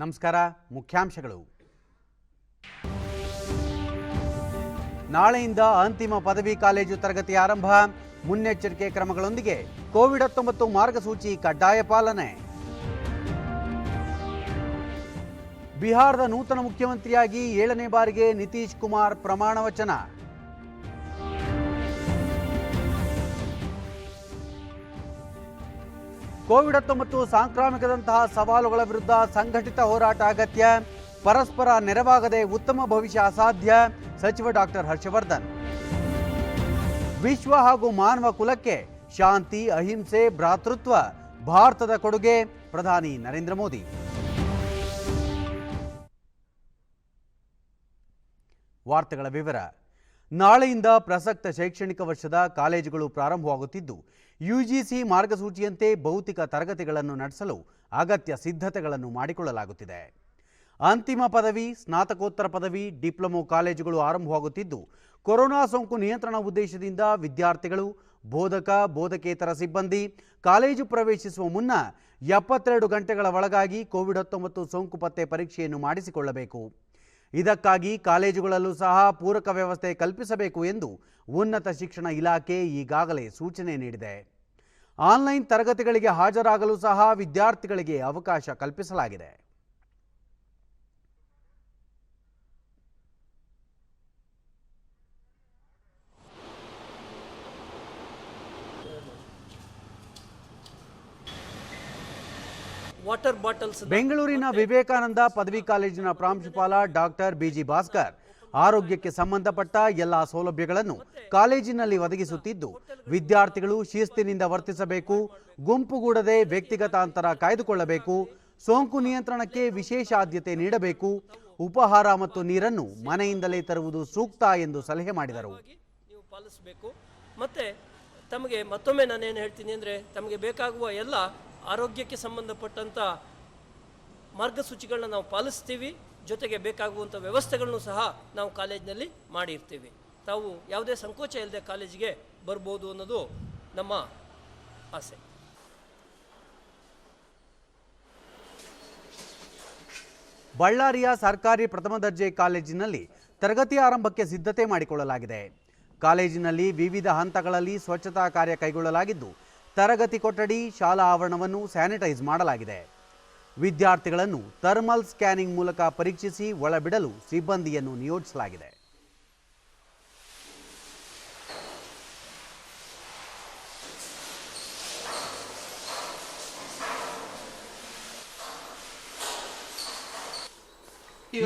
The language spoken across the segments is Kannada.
ನಮಸ್ಕಾರ. ಮುಖ್ಯಾಂಶಗಳು. ನಾಳೆಯಿಂದ ಅಂತಿಮ ಪದವಿ ಕಾಲೇಜು ತರಗತಿ ಆರಂಭ. ಮುನ್ನೆಚ್ಚರಿಕೆ ಕ್ರಮಗಳೊಂದಿಗೆ ಕೋವಿಡ್-19 ಮಾರ್ಗಸೂಚಿ ಕಡ್ಡಾಯ ಪಾಲನೆ. ಬಿಹಾರದ ನೂತನ ಮುಖ್ಯಮಂತ್ರಿಯಾಗಿ 7ನೇ ಬಾರಿಗೆ ನಿತೀಶ್ ಕುಮಾರ್ ಪ್ರಮಾಣ ವಚನ. ಕೋವಿಡ್-19 ಸಾಂಕ್ರಾಮಿಕದಂತಹ ಸವಾಲುಗಳ ವಿರುದ್ಧ ಸಂಘಟಿತ ಹೋರಾಟ ಅಗತ್ಯ. ಪರಸ್ಪರ ನೆರವಾಗದೆ ಉತ್ತಮ ಭವಿಷ್ಯ ಅಸಾಧ್ಯ. ಸಚಿವ ಡಾಕ್ಟರ್ ಹರ್ಷವರ್ಧನ್. ವಿಶ್ವ ಹಾಗೂ ಮಾನವ ಕುಲಕ್ಕೆ ಶಾಂತಿ, ಅಹಿಂಸೆ, ಭ್ರಾತೃತ್ವ ಭಾರತದ ಕೊಡುಗೆ. ಪ್ರಧಾನಿ ನರೇಂದ್ರ ಮೋದಿ. ವಾರ್ತೆಗಳ ವಿವರ. ನಾಳೆಯಿಂದ ಪ್ರಸಕ್ತ ಶೈಕ್ಷಣಿಕ ವರ್ಷದ ಕಾಲೇಜುಗಳು ಪ್ರಾರಂಭವಾಗುತ್ತಿದ್ದು, ಯುಜಿಸಿ ಮಾರ್ಗಸೂಚಿಯಂತೆ ಭೌತಿಕ ತರಗತಿಗಳನ್ನು ನಡೆಸಲು ಅಗತ್ಯ ಸಿದ್ಧತೆಗಳನ್ನು ಮಾಡಿಕೊಳ್ಳಲಾಗುತ್ತಿದೆ. ಅಂತಿಮ ಪದವಿ, ಸ್ನಾತಕೋತ್ತರ ಪದವಿ, ಡಿಪ್ಲೊಮೊ ಕಾಲೇಜುಗಳು ಆರಂಭವಾಗುತ್ತಿದ್ದು, ಕೊರೋನಾ ಸೋಂಕು ನಿಯಂತ್ರಣ ಉದ್ದೇಶದಿಂದ ವಿದ್ಯಾರ್ಥಿಗಳು, ಬೋಧಕ, ಬೋಧಕೇತರ ಸಿಬ್ಬಂದಿ ಕಾಲೇಜು ಪ್ರವೇಶಿಸುವ ಮುನ್ನ 72 ಗಂಟೆಗಳ ಒಳಗಾಗಿ ಕೋವಿಡ್-19 ಸೋಂಕು ಪತ್ತೆ ಪರೀಕ್ಷೆಯನ್ನು ಮಾಡಿಸಿಕೊಳ್ಳಬೇಕು. ಇದಕ್ಕಾಗಿ ಕಾಲೇಜುಗಳಲ್ಲೂ ಸಹ ಪೂರಕ ವ್ಯವಸ್ಥೆ ಕಲ್ಪಿಸಬೇಕು ಎಂದು ಉನ್ನತ ಶಿಕ್ಷಣ ಇಲಾಖೆ ಈಗಾಗಲೇ ಸೂಚನೆ ನೀಡಿದೆ. ಆನ್ಲೈನ್ ತರಗತಿಗಳಿಗೆ ಹಾಜರಾಗಲು ಸಹ ವಿದ್ಯಾರ್ಥಿಗಳಿಗೆ ಅವಕಾಶ ಕಲ್ಪಿಸಲಾಗಿದೆ. ಬೆಂಗಳೂರಿನ ವಿವೇಕಾನಂದ ಪದವಿ ಕಾಲೇಜಿನ ಪ್ರಾಂಶುಪಾಲ ಡಾಕ್ಟರ್ ಬಿಜಿ ಭಾಸ್ಕರ್ ಆರೋಗ್ಯಕ್ಕೆ ಸಂಬಂಧಪಟ್ಟ ಎಲ್ಲ ಸೌಲಭ್ಯಗಳನ್ನು ಕಾಲೇಜಿನಲ್ಲಿ ಒದಗಿಸುತ್ತಿದ್ದು, ವಿದ್ಯಾರ್ಥಿಗಳು ಶಿಸ್ತಿನಿಂದ ವರ್ತಿಸಬೇಕು, ಗುಂಪುಗೂಡದೆ ವ್ಯಕ್ತಿಗತ ಅಂತರ ಕಾಯ್ದುಕೊಳ್ಳಬೇಕು, ಸೋಂಕು ನಿಯಂತ್ರಣಕ್ಕೆ ವಿಶೇಷ ಆದ್ಯತೆ ನೀಡಬೇಕು, ಉಪಹಾರ ಮತ್ತು ನೀರನ್ನು ಮನೆಯಿಂದಲೇ ತರುವುದು ಸೂಕ್ತ ಎಂದು ಸಲಹೆ ಮಾಡಿದರು. ಮತ್ತೆ ತಮಗೆ ಮತ್ತೊಮ್ಮೆ ನಾನೇನು ಹೇಳ್ತೀನಿ ಅಂದರೆ, ತಮಗೆ ಬೇಕಾಗುವ ಎಲ್ಲ ಆರೋಗ್ಯಕ್ಕೆ ಸಂಬಂಧಪಟ್ಟಂಥ ಮಾರ್ಗಸೂಚಿಗಳನ್ನ ನಾವು ಪಾಲಿಸ್ತೀವಿ. ಜೊತೆಗೆ ಬೇಕಾಗುವಂಥ ವ್ಯವಸ್ಥೆಗಳನ್ನು ಸಹ ನಾವು ಕಾಲೇಜಿನಲ್ಲಿ ಮಾಡಿರ್ತೀವಿ. ತಾವು ಯಾವುದೇ ಸಂಕೋಚ ಇಲ್ಲದೆ ಕಾಲೇಜಿಗೆ ಬರ್ಬೋದು ಅನ್ನೋದು ನಮ್ಮ ಆಸೆ. ಬಳ್ಳಾರಿಯ ಸರ್ಕಾರಿ ಪ್ರಥಮ ದರ್ಜೆ ಕಾಲೇಜಿನಲ್ಲಿ ತರಗತಿ ಆರಂಭಕ್ಕೆ ಸಿದ್ಧತೆ ಮಾಡಿಕೊಳ್ಳಲಾಗಿದೆ. ಕಾಲೇಜಿನಲ್ಲಿ ವಿವಿಧ ಹಂತಗಳಲ್ಲಿ ಸ್ವಚ್ಛತಾ ಕಾರ್ಯ ಕೈಗೊಳ್ಳಲಾಗಿದ್ದು, ತರಗತಿ ಕೊಠಡಿ, ಶಾಲಾ ಆವರಣವನ್ನು ಸ್ಯಾನಿಟೈಸ್ ಮಾಡಲಾಗಿದೆ. ವಿದ್ಯಾರ್ಥಿಗಳನ್ನು ಥರ್ಮಲ್ ಸ್ಕ್ಯಾನಿಂಗ್ ಮೂಲಕ ಪರೀಕ್ಷಿಸಿ ಒಳಬಿಡಲು ಸಿಬ್ಬಂದಿಯನ್ನು ನಿಯೋಜಿಸಲಾಗಿದೆ.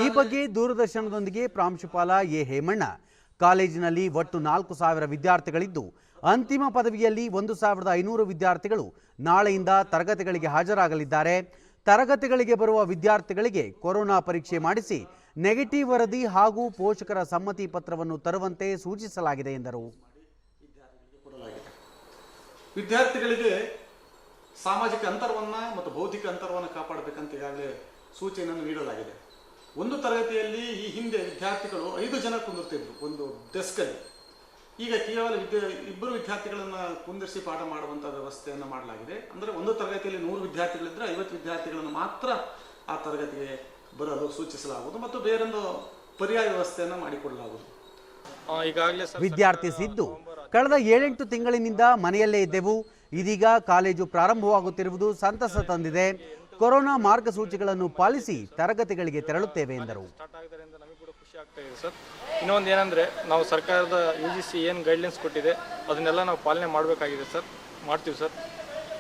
ಈ ಬಗ್ಗೆ ದೂರದರ್ಶನದೊಂದಿಗೆ ಪ್ರಾಂಶುಪಾಲ ಎ ಹೇಮಣ್ಣ, ಕಾಲೇಜಿನಲ್ಲಿ ಒಟ್ಟು 4,000 ವಿದ್ಯಾರ್ಥಿಗಳಿದ್ದು, ಅಂತಿಮ ಪದವಿಯಲ್ಲಿ 1,500 ವಿದ್ಯಾರ್ಥಿಗಳು ನಾಳೆಯಿಂದ ತರಗತಿಗಳಿಗೆ ಹಾಜರಾಗಲಿದ್ದಾರೆ. ತರಗತಿಗಳಿಗೆ ಬರುವ ವಿದ್ಯಾರ್ಥಿಗಳಿಗೆ ಕೊರೋನಾ ಪರೀಕ್ಷೆ ಮಾಡಿಸಿ ನೆಗೆಟಿವ್ ವರದಿ ಹಾಗೂ ಪೋಷಕರ ಸಮ್ಮತಿ ಪತ್ರವನ್ನು ತರುವಂತೆ ಸೂಚಿಸಲಾಗಿದೆ ಎಂದರು. ವಿದ್ಯಾರ್ಥಿಗಳಿಗೆ ಸಾಮಾಜಿಕ ಅಂತರವನ್ನು ಮತ್ತು ಭೌತಿಕ ಅಂತರವನ್ನು ಕಾಪಾಡಬೇಕಂತ ಈಗಾಗಲೇ ಸೂಚನೆಯನ್ನು ನೀಡಲಾಗಿದೆ. ಒಂದು ತರಗತಿಯಲ್ಲಿ ಈ ಹಿಂದೆ ವಿದ್ಯಾರ್ಥಿಗಳು 5 ಜನ ಕುಂದಿರ್ತಿದ್ರು ಒಂದು ಡೆಸ್ಕಲ್ಲಿ. ಈಗ ಕೇವಲ ಇಬ್ಬರು ವಿದ್ಯಾರ್ಥಿಗಳನ್ನು ಕುಂದಿರಿಸಿ ಪಾಠ ಮಾಡುವಂಥ ವ್ಯವಸ್ಥೆಯನ್ನು ಮಾಡಲಾಗಿದೆ. ಅಂದರೆ ಒಂದು ತರಗತಿಯಲ್ಲಿ 100 ವಿದ್ಯಾರ್ಥಿಗಳಿದ್ದರೆ 50 ವಿದ್ಯಾರ್ಥಿಗಳನ್ನು ಮಾತ್ರ ಆ ತರಗತಿಗೆ ಬರಲು ಸೂಚಿಸಲಾಗುವುದು ಮತ್ತು ಬೇರೊಂದು ಪರ್ಯಾಯ ವ್ಯವಸ್ಥೆಯನ್ನು ಮಾಡಿಕೊಡಲಾಗುವುದು. ವಿದ್ಯಾರ್ಥಿ ಸಿದ್ದು, ಕಳೆದ 7-8 ತಿಂಗಳಿನಿಂದ ಮನೆಯಲ್ಲೇ ಇದ್ದೆವು. ಇದೀಗ ಕಾಲೇಜು ಪ್ರಾರಂಭವಾಗುತ್ತಿರುವುದು ಸಂತಸ ತಂದಿದೆ. ಕೊರೋನಾ ಮಾರ್ಗಸೂಚಿಗಳನ್ನು ಪಾಲಿಸಿ ತರಗತಿಗಳಿಗೆ ತೆರಳುತ್ತೇವೆ ಎಂದರು. ಸರ್, ಇನ್ನೊಂದು ಏನಂದರೆ, ನಾವು ಸರ್ಕಾರದ UGC ಏನು ಗೈಡ್ಲೈನ್ಸ್ ಕೊಟ್ಟಿದೆ ಅದನ್ನೆಲ್ಲ ನಾವು ಪಾಲನೆ ಮಾಡಬೇಕಾಗಿದೆ ಸರ್. ಮಾಡ್ತೀವಿ ಸರ್.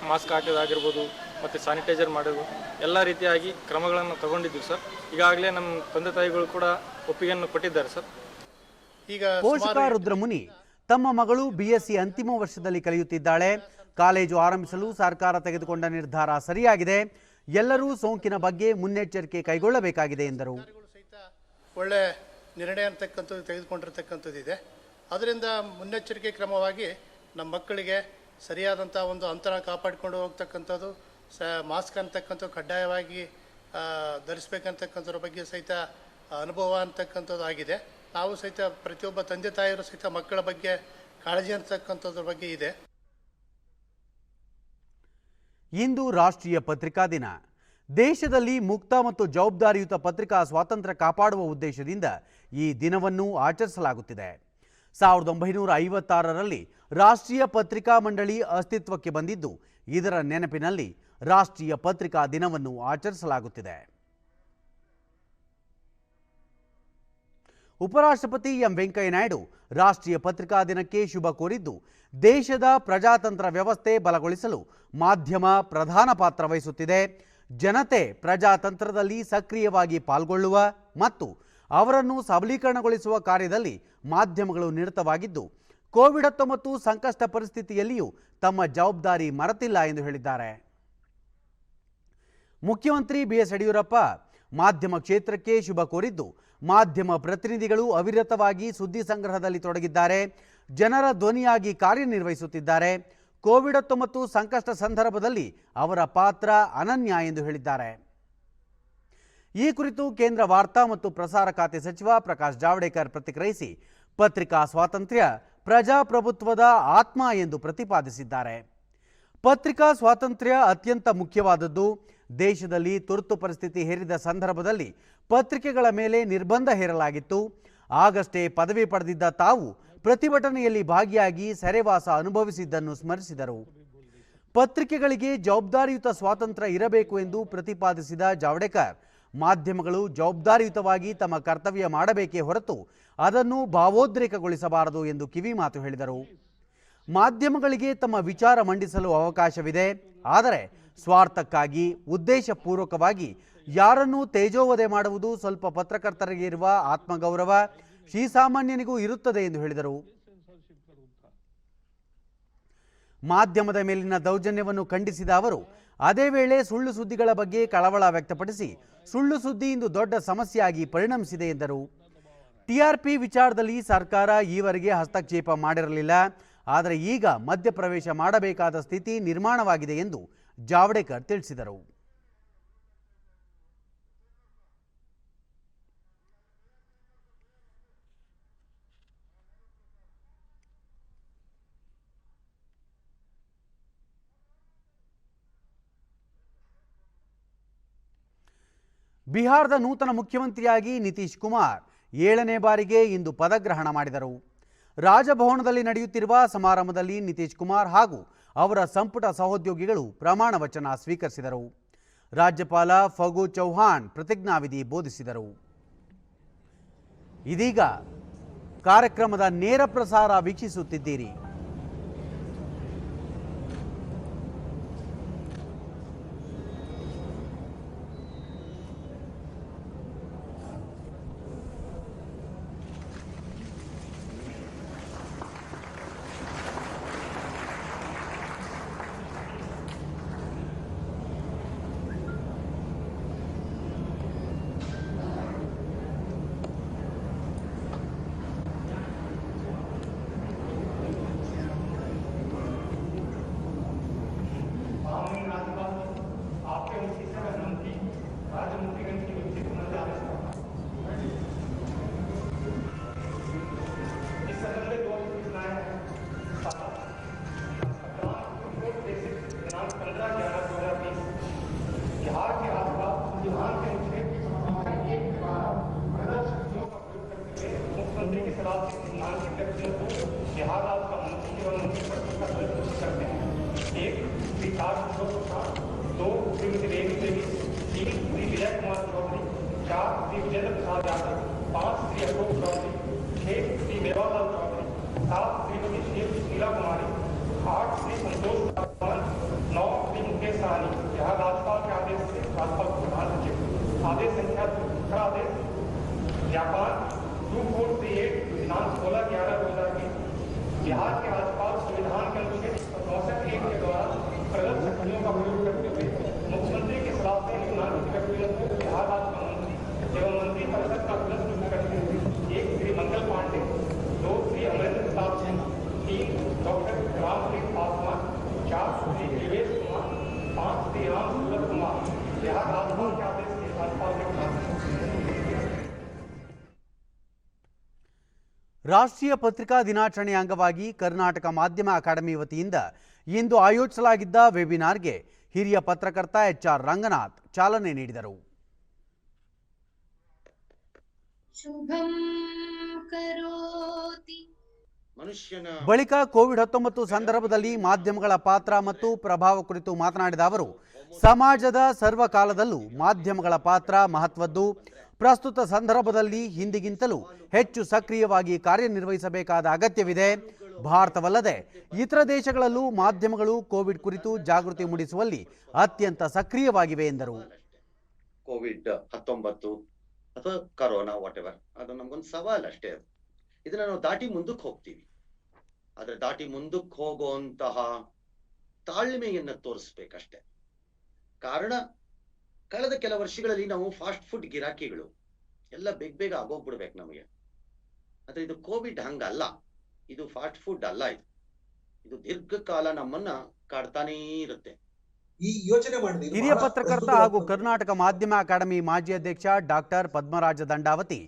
ಮಾಸ್ಕ್ ಹಾಕೋದಾಗಿರ್ಬೋದು ಮತ್ತು ಸ್ಯಾನಿಟೈಸರ್ ಮಾಡಿರ್ಬೋದು, ಎಲ್ಲ ರೀತಿಯಾಗಿ ಕ್ರಮಗಳನ್ನು ತಗೊಂಡಿದ್ದೀವಿ ಸರ್. ಈಗಾಗಲೇ ನಮ್ಮ ತಂದೆ ತಾಯಿಗಳು ಕೂಡ ಒಪ್ಪಿಗೆಯನ್ನು ಕೊಟ್ಟಿದ್ದಾರೆ ಸರ್. ಈಗ ಪೋಷಕ ರುದ್ರಮುನಿ ತಮ್ಮ ಮಗಳು BSc ಅಂತಿಮ ವರ್ಷದಲ್ಲಿ ಕಲಿಯುತ್ತಿದ್ದಾಳೆ. ಕಾಲೇಜು ಆರಂಭಿಸಲು ಸರ್ಕಾರ ತೆಗೆದುಕೊಂಡ ನಿರ್ಧಾರ ಸರಿಯಾಗಿದೆ. ಎಲ್ಲರೂ ಸೋಂಕಿನ ಬಗ್ಗೆ ಮುನ್ನೆಚ್ಚರಿಕೆ ಕೈಗೊಳ್ಳಬೇಕಾಗಿದೆ ಎಂದರು. ಒಳ್ಳೆ ನಿರ್ಣಯ ಅಂತಕ್ಕಂಥದ್ದು ತೆಗೆದುಕೊಂಡಿರ್ತಕ್ಕಂಥದ್ದು ಇದೆ. ಅದರಿಂದ ಮುನ್ನೆಚ್ಚರಿಕೆ ಕ್ರಮವಾಗಿ ನಮ್ಮ ಮಕ್ಕಳಿಗೆ ಸರಿಯಾದಂಥ ಒಂದು ಅಂತರ ಕಾಪಾಡಿಕೊಂಡು ಹೋಗ್ತಕ್ಕಂಥದ್ದು, ಮಾಸ್ಕ್ ಅಂತಕ್ಕಂಥದ್ದು ಕಡ್ಡಾಯವಾಗಿ ಧರಿಸ್ಬೇಕಂತಕ್ಕಂಥದ್ರ ಬಗ್ಗೆ ಸಹಿತ ಅನುಭವ ಅಂತಕ್ಕಂಥದ್ದು ಆಗಿದೆ. ನಾವು ಸಹಿತ ಪ್ರತಿಯೊಬ್ಬ ತಂದೆ ತಾಯಿಯರು ಸಹಿತ ಮಕ್ಕಳ ಬಗ್ಗೆ ಕಾಳಜಿ ಅಂತಕ್ಕಂಥದ್ರ ಬಗ್ಗೆ ಇದೆ. ಇಂದು ರಾಷ್ಟ್ರೀಯ ಪತ್ರಿಕಾ ದಿನ. ದೇಶದಲ್ಲಿ ಮುಕ್ತ ಮತ್ತು ಜವಾಬ್ದಾರಿಯುತ ಪತ್ರಿಕಾ ಸ್ವಾತಂತ್ರ್ಯ ಕಾಪಾಡುವ ಉದ್ದೇಶದಿಂದ ಈ ದಿನವನ್ನು ಆಚರಿಸಲಾಗುತ್ತಿದೆ. 1956ರಲ್ಲಿ ರಾಷ್ಟ್ರೀಯ ಪತ್ರಿಕಾ ಮಂಡಳಿ ಅಸ್ತಿತ್ವಕ್ಕೆ ಬಂದಿದ್ದು, ಇದರ ನೆನಪಿನಲ್ಲಿ ರಾಷ್ಟ್ರೀಯ ಪತ್ರಿಕಾ ದಿನವನ್ನು ಆಚರಿಸಲಾಗುತ್ತಿದೆ. ಉಪರಾಷ್ಟ್ರಪತಿ ಎಂ ವೆಂಕಯ್ಯ ನಾಯ್ಡು ರಾಷ್ಟ್ರೀಯ ಪತ್ರಿಕಾ ದಿನಕ್ಕೆ ಶುಭ ಕೋರಿದ್ದು, ದೇಶದ ಪ್ರಜಾತಂತ್ರ ವ್ಯವಸ್ಥೆ ಬಲಗೊಳಿಸಲು ಮಾಧ್ಯಮ ಪ್ರಧಾನ ಪಾತ್ರ ವಹಿಸುತ್ತಿದೆ. ಜನತೆ ಪ್ರಜಾತಂತ್ರದಲ್ಲಿ ಸಕ್ರಿಯವಾಗಿ ಪಾಲ್ಗೊಳ್ಳುವ ಮತ್ತು ಅವರನ್ನು ಸಬಲೀಕರಣಗೊಳಿಸುವ ಕಾರ್ಯದಲ್ಲಿ ಮಾಧ್ಯಮಗಳು ನಿರತವಾಗಿದ್ದು, ಕೋವಿಡ್-19 ಸಂಕಷ್ಟ ಪರಿಸ್ಥಿತಿಯಲ್ಲಿಯೂ ತಮ್ಮ ಜವಾಬ್ದಾರಿ ಮರೆತಿಲ್ಲ ಎಂದು ಹೇಳಿದ್ದಾರೆ. ಮುಖ್ಯಮಂತ್ರಿ ಬಿಎಸ್ ಯಡಿಯೂರಪ್ಪ ಮಾಧ್ಯಮ ಕ್ಷೇತ್ರಕ್ಕೆ ಶುಭ ಕೋರಿದ್ದು, ಮಾಧ್ಯಮ ಪ್ರತಿನಿಧಿಗಳು ಅವಿರತವಾಗಿ ಸುದ್ದಿ ಸಂಗ್ರಹದಲ್ಲಿ ತೊಡಗಿದ್ದಾರೆ, ಜನರ ಧ್ವನಿಯಾಗಿ ಕಾರ್ಯನಿರ್ವಹಿಸುತ್ತಿದ್ದಾರೆ. ಕೋವಿಡ್-19 ಸಂಕಷ್ಟ ಸಂದರ್ಭದಲ್ಲಿ ಅವರ ಪಾತ್ರ ಅನನ್ಯ ಎಂದು ಹೇಳಿದ್ದಾರೆ. ಈ ಕುರಿತು ಕೇಂದ್ರ ವಾರ್ತಾ ಮತ್ತು ಪ್ರಸಾರ ಖಾತೆ ಸಚಿವ ಪ್ರಕಾಶ್ ಜಾವಡೇಕರ್ ಪ್ರತಿಕ್ರಿಯಿಸಿ, ಪತ್ರಿಕಾ ಸ್ವಾತಂತ್ರ್ಯ ಪ್ರಜಾಪ್ರಭುತ್ವದ ಆತ್ಮ ಎಂದು ಪ್ರತಿಪಾದಿಸಿದ್ದಾರೆ. ಪತ್ರಿಕಾ ಸ್ವಾತಂತ್ರ್ಯ ಅತ್ಯಂತ ಮುಖ್ಯವಾದದ್ದು. ದೇಶದಲ್ಲಿ ತುರ್ತು ಪರಿಸ್ಥಿತಿ ಹೇರಿದ ಸಂದರ್ಭದಲ್ಲಿ ಪತ್ರಿಕೆಗಳ ಮೇಲೆ ನಿರ್ಬಂಧ ಹೇರಲಾಗಿತ್ತು. ಆಗಷ್ಟೇ ಪದವಿ ಪಡೆದಿದ್ದ ತಾವು ಪ್ರತಿಭಟನೆಯಲ್ಲಿ ಭಾಗಿಯಾಗಿ ಸೆರೆವಾಸ ಅನುಭವಿಸಿದ್ದನ್ನು ಸ್ಮರಿಸಿದರು. ಪತ್ರಿಕೆಗಳಿಗೆ ಜವಾಬ್ದಾರಿಯುತ ಸ್ವಾತಂತ್ರ್ಯ ಇರಬೇಕು ಎಂದು ಪ್ರತಿಪಾದಿಸಿದ ಜಾವಡೇಕರ್, ಮಾಧ್ಯಮಗಳು ಜವಾಬ್ದಾರಿಯುತವಾಗಿ ತಮ್ಮ ಕರ್ತವ್ಯ ಮಾಡಬೇಕೇ ಹೊರತು ಅದನ್ನು ಭಾವೋದ್ರೇಕಗೊಳಿಸಬಾರದು ಎಂದು ಕಿವಿಮಾತು ಹೇಳಿದರು. ಮಾಧ್ಯಮಗಳಿಗೆ ತಮ್ಮ ವಿಚಾರ ಮಂಡಿಸಲು ಅವಕಾಶವಿದೆ, ಆದರೆ ಸ್ವಾರ್ಥಕ್ಕಾಗಿ ಉದ್ದೇಶಪೂರ್ವಕವಾಗಿ ಯಾರನ್ನೂ ತೇಜೋವಧೆ ಮಾಡುವುದು ಸ್ವಲ್ಪ ಪತ್ರಕರ್ತರಿಗೆ ಇರುವ ಆತ್ಮಗೌರವ ಶ್ರೀಸಾಮಾನ್ಯನಿಗೂ ಇರುತ್ತದೆ ಎಂದು ಹೇಳಿದರು. ಮಾಧ್ಯಮದ ಮೇಲಿನ ದೌರ್ಜನ್ಯವನ್ನು ಖಂಡಿಸಿದ ಅವರು, ಅದೇ ವೇಳೆ ಸುಳ್ಳು ಸುದ್ದಿಗಳ ಬಗ್ಗೆ ಕಳವಳ ವ್ಯಕ್ತಪಡಿಸಿ, ಸುಳ್ಳು ಸುದ್ದಿ ಇಂದು ದೊಡ್ಡ ಸಮಸ್ಯೆಯಾಗಿ ಪರಿಣಮಿಸಿದೆ ಎಂದರು. ಟಿಆರ್ಪಿ ವಿಚಾರದಲ್ಲಿ ಸರ್ಕಾರ ಈವರೆಗೆ ಹಸ್ತಕ್ಷೇಪ ಮಾಡಿರಲಿಲ್ಲ, ಆದರೆ ಈಗ ಮಧ್ಯಪ್ರವೇಶ ಮಾಡಬೇಕಾದ ಸ್ಥಿತಿ ನಿರ್ಮಾಣವಾಗಿದೆ ಎಂದು ಜಾವಡೇಕರ್ ತಿಳಿಸಿದರು. ಬಿಹಾರದ ನೂತನ ಮುಖ್ಯಮಂತ್ರಿಯಾಗಿ ನಿತೀಶ್ ಕುಮಾರ್ 7ನೇ ಬಾರಿಗೆ ಇಂದು ಪದಗ್ರಹಣ ಮಾಡಿದರು. ರಾಜಭವನದಲ್ಲಿ ನಡೆಯುತ್ತಿರುವ ಸಮಾರಂಭದಲ್ಲಿ ನಿತೀಶ್ ಕುಮಾರ್ ಹಾಗೂ ಅವರ ಸಂಪುಟ ಸಹೋದ್ಯೋಗಿಗಳು ಪ್ರಮಾಣ ವಚನ ಸ್ವೀಕರಿಸಿದರು. ರಾಜ್ಯಪಾಲ ಫಗು ಚೌಹಾಣ್ ಪ್ರತಿಜ್ಞಾವಿಧಿ ಬೋಧಿಸಿದರು. ಇದೀಗ ಕಾರ್ಯಕ್ರಮದ ನೇರ ಪ್ರಸಾರ ವೀಕ್ಷಿಸುತ್ತಿದ್ದೀರಿ. बिहार के राज्यपाल संविधान के अनुच्छेद 64(1) के द्वारा प्रदत्त शक्तियों का प्रयोग करते हुए मुख्यमंत्री के खिलाफ निम्नलिखित व्यक्तियों को बिहार राज्य का मंत्री एवं मंत्री परिषद का सदस्य नियुक्त करते हुए 1 श्री मंगल पांडे, 2 श्री अमरेंद्र प्रताप सिंह, 3 डॉक्टर रामप्रीत पासवान, 4 श्री देवेश कुमार, 5 श्री राम सूरत कुमार बिहार राज्यपाल के आदेश के राज्यपाल के खिलाफ ರಾಷ್ಟ್ರೀಯ ಪತ್ರಿಕಾ ದಿನಾಚರಣೆಯ ಅಂಗವಾಗಿ ಕರ್ನಾಟಕ ಮಾಧ್ಯಮ ಅಕಾಡೆಮಿ ವತಿಯಿಂದ ಇಂದು ಆಯೋಜಿಸಲಾಗಿದ್ದ ವೆಬಿನಾರ್ಗೆ ಹಿರಿಯ ಪತ್ರಕರ್ತ HR ರಂಗನಾಥ್ ಚಾಲನೆ ನೀಡಿದರು. ಶುಭಂ ಕರೋತಿ. ಬಳಿಕ ಕೋವಿಡ್-19 ಸಂದರ್ಭದಲ್ಲಿ ಮಾಧ್ಯಮಗಳ ಪಾತ್ರ ಮತ್ತು ಪ್ರಭಾವ ಕುರಿತು ಮಾತನಾಡಿದ ಅವರು, ಸಮಾಜದ ಸರ್ವಕಾಲದಲ್ಲೂ ಮಾಧ್ಯಮಗಳ ಪಾತ್ರ ಮಹತ್ವದ್ದು. ಪ್ರಸ್ತುತ ಸಂದರ್ಭದಲ್ಲಿ ಹಿಂದಿಗಿಂತಲೂ ಹೆಚ್ಚು ಸಕ್ರಿಯವಾಗಿ ಕಾರ್ಯನಿರ್ವಹಿಸಬೇಕಾದ ಅಗತ್ಯವಿದೆ. ಭಾರತವಲ್ಲದೆ ಇತರ ದೇಶಗಳಲ್ಲೂ ಮಾಧ್ಯಮಗಳು ಕೋವಿಡ್ ಕುರಿತು ಜಾಗೃತಿ ಮೂಡಿಸುವಲ್ಲಿ ಅತ್ಯಂತ ಸಕ್ರಿಯವಾಗಿವೆ ಎಂದರು. ಕೋವಿಡ್-19 ಅಥವಾ ಕರೋನಾ ವಾಟ್ ಎವರ್, ಅದು ನಮ್ಗೊಂದು ಸವಾಲ್ ಅಷ್ಟೇ. ಇದನ್ನ ನಾವು ದಾಟಿ ಮುಂದಕ್ಕೆ ಹೋಗ್ತೀವಿ. ಆದ್ರೆ ದಾಟಿ ಮುಂದಕ್ಕೆ ಹೋಗುವಂತಹ ತಾಳ್ಮೆಯನ್ನ ತೋರಿಸ್ಬೇಕಷ್ಟೆ. ಕಾರಣ, ಕಳೆದ ಕೆಲ ವರ್ಷಗಳಲ್ಲಿ ನಾವು ಫಾಸ್ಟ್ ಫುಡ್ ಗಿರಾಕಿಗಳು ಎಲ್ಲ ಬೇಗ ಆಗೋಗ್ಬಿಡ್ಬೇಕು ನಮಗೆ. ಆದ್ರೆ ಇದು ಕೋವಿಡ್ ಹಂಗಲ್ಲ, ಇದು ಫಾಸ್ಟ್ ಫುಡ್ ಅಲ್ಲ. ಇದು ದೀರ್ಘಕಾಲ ನಮ್ಮನ್ನ ಕಾಡ್ತಾನೇ ಇರುತ್ತೆ. ಈ ಯೋಚನೆ ಮಾಡಿದ ಹಿರಿಯ ಪತ್ರಕರ್ತ ಹಾಗೂ ಕರ್ನಾಟಕ ಮಾಧ್ಯಮ ಅಕಾಡೆಮಿ ಮಾಜಿ ಅಧ್ಯಕ್ಷ ಡಾಕ್ಟರ್ ಪದ್ಮರಾಜ ದಂಡಾವತಿ,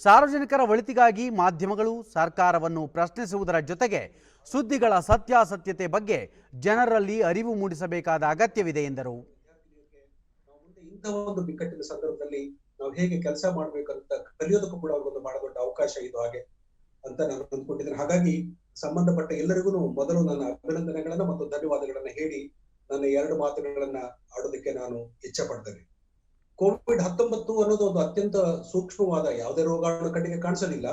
ಸಾರ್ವಜನಿಕರ ಒಳಿತಿಗಾಗಿ ಮಾಧ್ಯಮಗಳು ಸರ್ಕಾರವನ್ನು ಪ್ರಶ್ನಿಸುವುದರ ಜೊತೆಗೆ ಸುದ್ದಿಗಳ ಸತ್ಯಾಸತ್ಯತೆ ಬಗ್ಗೆ ಜನರಲ್ಲಿ ಅರಿವು ಮೂಡಿಸಬೇಕಾದ ಅಗತ್ಯವಿದೆ ಎಂದರು. ಇಂತಹ ಒಂದು ಬಿಕ್ಕಟ್ಟಿನ ಸಂದರ್ಭದಲ್ಲಿ ನಾವು ಹೇಗೆ ಕೆಲಸ ಮಾಡಬೇಕಂತ ಕಲಿಯೋದಕ್ಕೂ ಕೂಡ ಒಂದು ಬಹಳ ದೊಡ್ಡ ಅವಕಾಶ ಇದು ಹಾಗೆ ಅಂತ ನಾನು ಅಂದ್ಕೊಂಡಿದ್ದೇನೆ. ಹಾಗಾಗಿ ಸಂಬಂಧಪಟ್ಟ ಎಲ್ಲರಿಗೂ ಮೊದಲು ನನ್ನ ಅಭಿನಂದನೆಗಳನ್ನ ಮತ್ತು ಧನ್ಯವಾದಗಳನ್ನ ಹೇಳಿ ನನ್ನ 2 ಮಾತುಗಳನ್ನ ಆಡೋದಕ್ಕೆ ನಾನು ಇಚ್ಛೆ ಪಡ್ತೇನೆ. ಕೋವಿಡ್-19 ಅನ್ನೋದು ಒಂದು ಅತ್ಯಂತ ಸೂಕ್ಷ್ಮವಾದ ಯಾವುದೇ ರೋಗಾಣು ಕಣ್ಣಿಗೆ ಕಾಣಿಸೋದಿಲ್ಲ.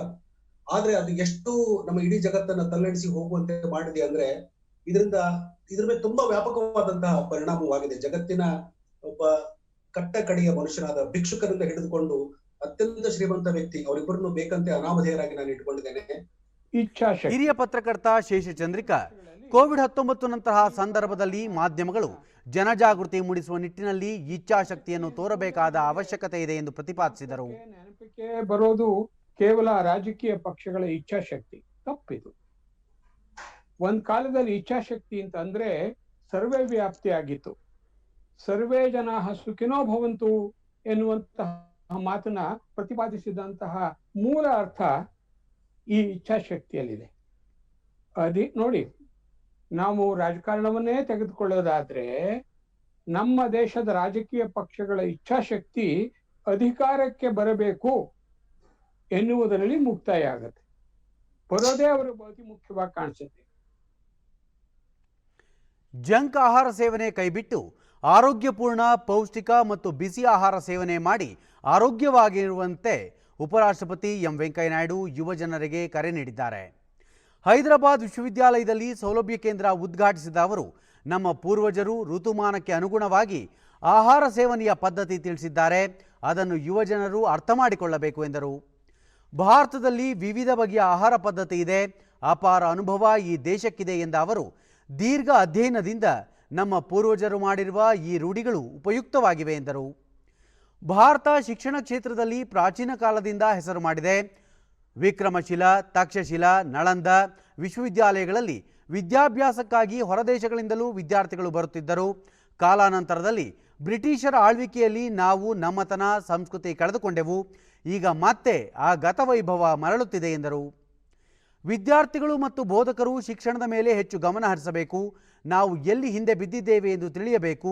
ಆದ್ರೆ ಅದು ಎಷ್ಟು ನಮ್ಮ ಇಡೀ ಜಗತ್ತನ್ನ ತಲ್ಲಣಿಸಿ ಹೋಗುವಂತೆ ಮಾಡಿದೆ ಅಂದ್ರೆ ಇದ್ರ ಮೇಲೆ ತುಂಬಾ ವ್ಯಾಪಕವಾದಂತಹ ಪರಿಣಾಮವಾಗಿದೆ. ಜಗತ್ತಿನ ಒಬ್ಬ ಕಟ್ಟ ಕಡೆಯ ಮನುಷ್ಯನಾದ ಭಿಕ್ಷುಕರಿಂದ ಹಿಡಿದುಕೊಂಡು ಅತ್ಯಂತ ಶ್ರೀಮಂತ ವ್ಯಕ್ತಿ ಅವರಿಬ್ಬರನ್ನು ಬೇಕಂತೆ ಅನಾಮಧೇಯರಾಗಿ ನಾನು ಇಟ್ಕೊಂಡಿದ್ದೇನೆ. ಹಿರಿಯ ಪತ್ರಕರ್ತ ಶೇಷಚಂದ್ರಿಕಾ, ಕೋವಿಡ್-19 ನಂತಹ ಸಂದರ್ಭದಲ್ಲಿ ಮಾಧ್ಯಮಗಳು ಜನಜಾಗೃತಿ ಮೂಡಿಸುವ ನಿಟ್ಟಿನಲ್ಲಿ ಇಚ್ಛಾಶಕ್ತಿಯನ್ನು ತೋರಬೇಕಾದ ಅವಶ್ಯಕತೆ ಇದೆ ಎಂದು ಪ್ರತಿಪಾದಿಸಿದರು. ನೆನಪಿಗೆ ಬರೋದು ಕೇವಲ ರಾಜಕೀಯ ಪಕ್ಷಗಳ ಇಚ್ಛಾಶಕ್ತಿ ತಪ್ಪಿದು. ಒಂದ್ ಕಾಲದಲ್ಲಿ ಇಚ್ಛಾಶಕ್ತಿ ಅಂತ ಅಂದ್ರೆ ಸರ್ವೇ ವ್ಯಾಪ್ತಿ ಆಗಿತ್ತು. ಸರ್ವೇ ಜನಾಃ ಸುಖಿನೋ ಭವಂತು ಎನ್ನುವಂತಹ ಮಾತನ್ನ ಪ್ರತಿಪಾದಿಸಿದಂತಹ ಮೂಲ ಅರ್ಥ ಈ ಇಚ್ಛಾಶಕ್ತಿಯಲ್ಲಿದೆ. ನೋಡಿ, ನಾವು ರಾಜಕಾರಣವನ್ನೇ ತೆಗೆದುಕೊಳ್ಳೋದಾದ್ರೆ ನಮ್ಮ ದೇಶದ ರಾಜಕೀಯ ಪಕ್ಷಗಳ ಇಚ್ಛಾಶಕ್ತಿ ಅಧಿಕಾರಕ್ಕೆ ಬರಬೇಕು ಎನ್ನುವುದರಲ್ಲಿ ಮುಕ್ತಾಯ ಆಗತ್ತೆ. ಬರೋದೇ ಅವರು ಅತಿ ಮುಖ್ಯವಾಗಿ ಕಾಣಿಸುತ್ತೆ. ಜಂಕ್ ಆಹಾರ ಸೇವನೆ ಕೈಬಿಟ್ಟು ಆರೋಗ್ಯಪೂರ್ಣ, ಪೌಷ್ಟಿಕ ಮತ್ತು ಬಿಸಿ ಆಹಾರ ಸೇವನೆ ಮಾಡಿ ಆರೋಗ್ಯವಾಗಿರುವಂತೆ ಉಪರಾಷ್ಟ್ರಪತಿ ವೆಂಕಯ್ಯನಾಯ್ಡು ಯುವ ಜನರಿಗೆ ಕರೆ ನೀಡಿದ್ದಾರೆ. ಹೈದರಾಬಾದ್ ವಿಶ್ವವಿದ್ಯಾಲಯದಲ್ಲಿ ಸೌಲಭ್ಯ ಕೇಂದ್ರ ಉದ್ಘಾಟಿಸಿದ ಅವರು, ನಮ್ಮ ಪೂರ್ವಜರು ಋತುಮಾನಕ್ಕೆ ಅನುಗುಣವಾಗಿ ಆಹಾರ ಸೇವನೆಯ ಪದ್ಧತಿ ತಿಳಿಸಿದ್ದಾರೆ, ಅದನ್ನು ಯುವ ಜನರು ಅರ್ಥ ಮಾಡಿಕೊಳ್ಳಬೇಕು ಎಂದರು. ಭಾರತದಲ್ಲಿ ವಿವಿಧ ಬಗೆಯ ಆಹಾರ ಪದ್ಧತಿ ಇದೆ, ಅಪಾರ ಅನುಭವ ಈ ದೇಶಕ್ಕಿದೆ ಎಂದ ಅವರು, ದೀರ್ಘ ಅಧ್ಯಯನದಿಂದ ನಮ್ಮ ಪೂರ್ವಜರು ಮಾಡಿರುವ ಈ ರೂಢಿಗಳು ಉಪಯುಕ್ತವಾಗಿವೆ ಎಂದರು. ಭಾರತ ಶಿಕ್ಷಣ ಕ್ಷೇತ್ರದಲ್ಲಿ ಪ್ರಾಚೀನ ಕಾಲದಿಂದ ಹೆಸರು ಮಾಡಿದೆ. ವಿಕ್ರಮಶಿಲಾ, ತಕ್ಷಶಿಲಾ, ನಳಂದ ವಿಶ್ವವಿದ್ಯಾಲಯಗಳಲ್ಲಿ ವಿದ್ಯಾಭ್ಯಾಸಕ್ಕಾಗಿ ಹೊರದೇಶಗಳಿಂದಲೂ ವಿದ್ಯಾರ್ಥಿಗಳು ಬರುತ್ತಿದ್ದರು. ಕಾಲಾನಂತರದಲ್ಲಿ ಬ್ರಿಟಿಷರ ಆಳ್ವಿಕೆಯಲ್ಲಿ ನಾವು ನಮ್ಮತನ ಸಂಸ್ಕೃತಿ ಕಳೆದುಕೊಂಡೆವು. ಈಗ ಮತ್ತೆ ಆ ಗತವೈಭವ ಮರಳುತ್ತಿದೆ ಎಂದರು. ವಿದ್ಯಾರ್ಥಿಗಳು ಮತ್ತು ಬೋಧಕರು ಶಿಕ್ಷಣದ ಮೇಲೆ ಹೆಚ್ಚು ಗಮನ ಹರಿಸಬೇಕು. ನಾವು ಎಲ್ಲಿ ಹಿಂದೆ ಬಿದ್ದಿದ್ದೇವೆ ಎಂದು ತಿಳಿಯಬೇಕು.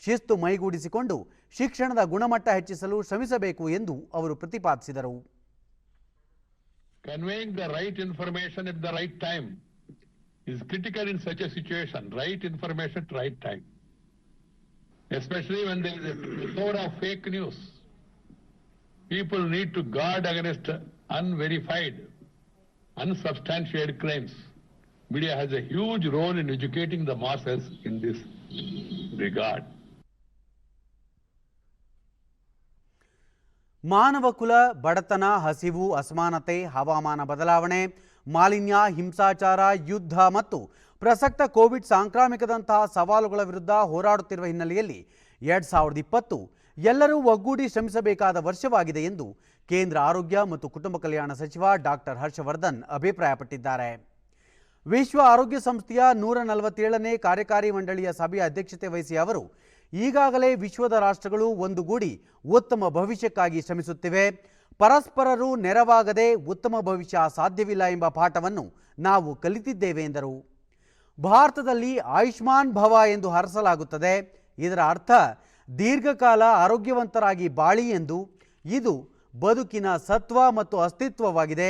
ಶಿಸ್ತು ಮೈಗೂಡಿಸಿಕೊಂಡು ಶಿಕ್ಷಣದ ಗುಣಮಟ್ಟ ಹೆಚ್ಚಿಸಲು ಶ್ರಮಿಸಬೇಕು ಎಂದು ಅವರು ಪ್ರತಿಪಾದಿಸಿದರು. Conveying the right information at the right time is critical in such a situation. Right information at right time. Especially when there is a plethora of fake news. People need to guard against unverified, unsubstantiated claims. Media has a huge role in educating the masses in this regard. ಮಾನವ ಕುಲ, ಬಡತನ, ಹಸಿವು, ಅಸಮಾನತೆ, ಹವಾಮಾನ ಬದಲಾವಣೆ, ಮಾಲಿನ್ಯ, ಹಿಂಸಾಚಾರ, ಯುದ್ಧ ಮತ್ತು ಪ್ರಸಕ್ತ ಕೋವಿಡ್ ಸಾಂಕ್ರಾಮಿಕದಂತಹ ಸವಾಲುಗಳ ವಿರುದ್ಧ ಹೋರಾಡುತ್ತಿರುವ ಹಿನ್ನೆಲೆಯಲ್ಲಿ 2020 ಎಲ್ಲರೂ ಒಗ್ಗೂಡಿ ಶ್ರಮಿಸಬೇಕಾದ ವರ್ಷವಾಗಿದೆ ಎಂದು ಕೇಂದ್ರ ಆರೋಗ್ಯ ಮತ್ತು ಕುಟುಂಬ ಕಲ್ಯಾಣ ಸಚಿವ ಡಾಕ್ಟರ್ ಹರ್ಷವರ್ಧನ್ ಅಭಿಪ್ರಾಯಪಟ್ಟಿದ್ದಾರೆ. ವಿಶ್ವ ಆರೋಗ್ಯ ಸಂಸ್ಥೆಯ 147ನೇ ಕಾರ್ಯಕಾರಿ ಮಂಡಳಿಯ ಸಭೆಯ ಅಧ್ಯಕ್ಷತೆ ವಹಿಸಿ ಅವರು, ಈಗಾಗಲೇ ವಿಶ್ವದ ರಾಷ್ಟ್ರಗಳು ಒಂದುಗೂಡಿ ಉತ್ತಮ ಭವಿಷ್ಯಕ್ಕಾಗಿ ಶ್ರಮಿಸುತ್ತಿವೆ. ಪರಸ್ಪರರು ನೆರವಾಗದೆ ಉತ್ತಮ ಭವಿಷ್ಯ ಸಾಧ್ಯವಿಲ್ಲ ಎಂಬ ಪಾಠವನ್ನು ನಾವು ಕಲಿತಿದ್ದೇವೆ ಎಂದರು. ಭಾರತದಲ್ಲಿ ಆಯುಷ್ಮಾನ್ ಭವ ಎಂದು ಹರಸಲಾಗುತ್ತದೆ. ಇದರ ಅರ್ಥ ದೀರ್ಘಕಾಲ ಆರೋಗ್ಯವಂತರಾಗಿ ಬಾಳಿ ಎಂದು. ಇದು ಬದುಕಿನ ಸತ್ವ ಮತ್ತು ಅಸ್ತಿತ್ವವಾಗಿದೆ.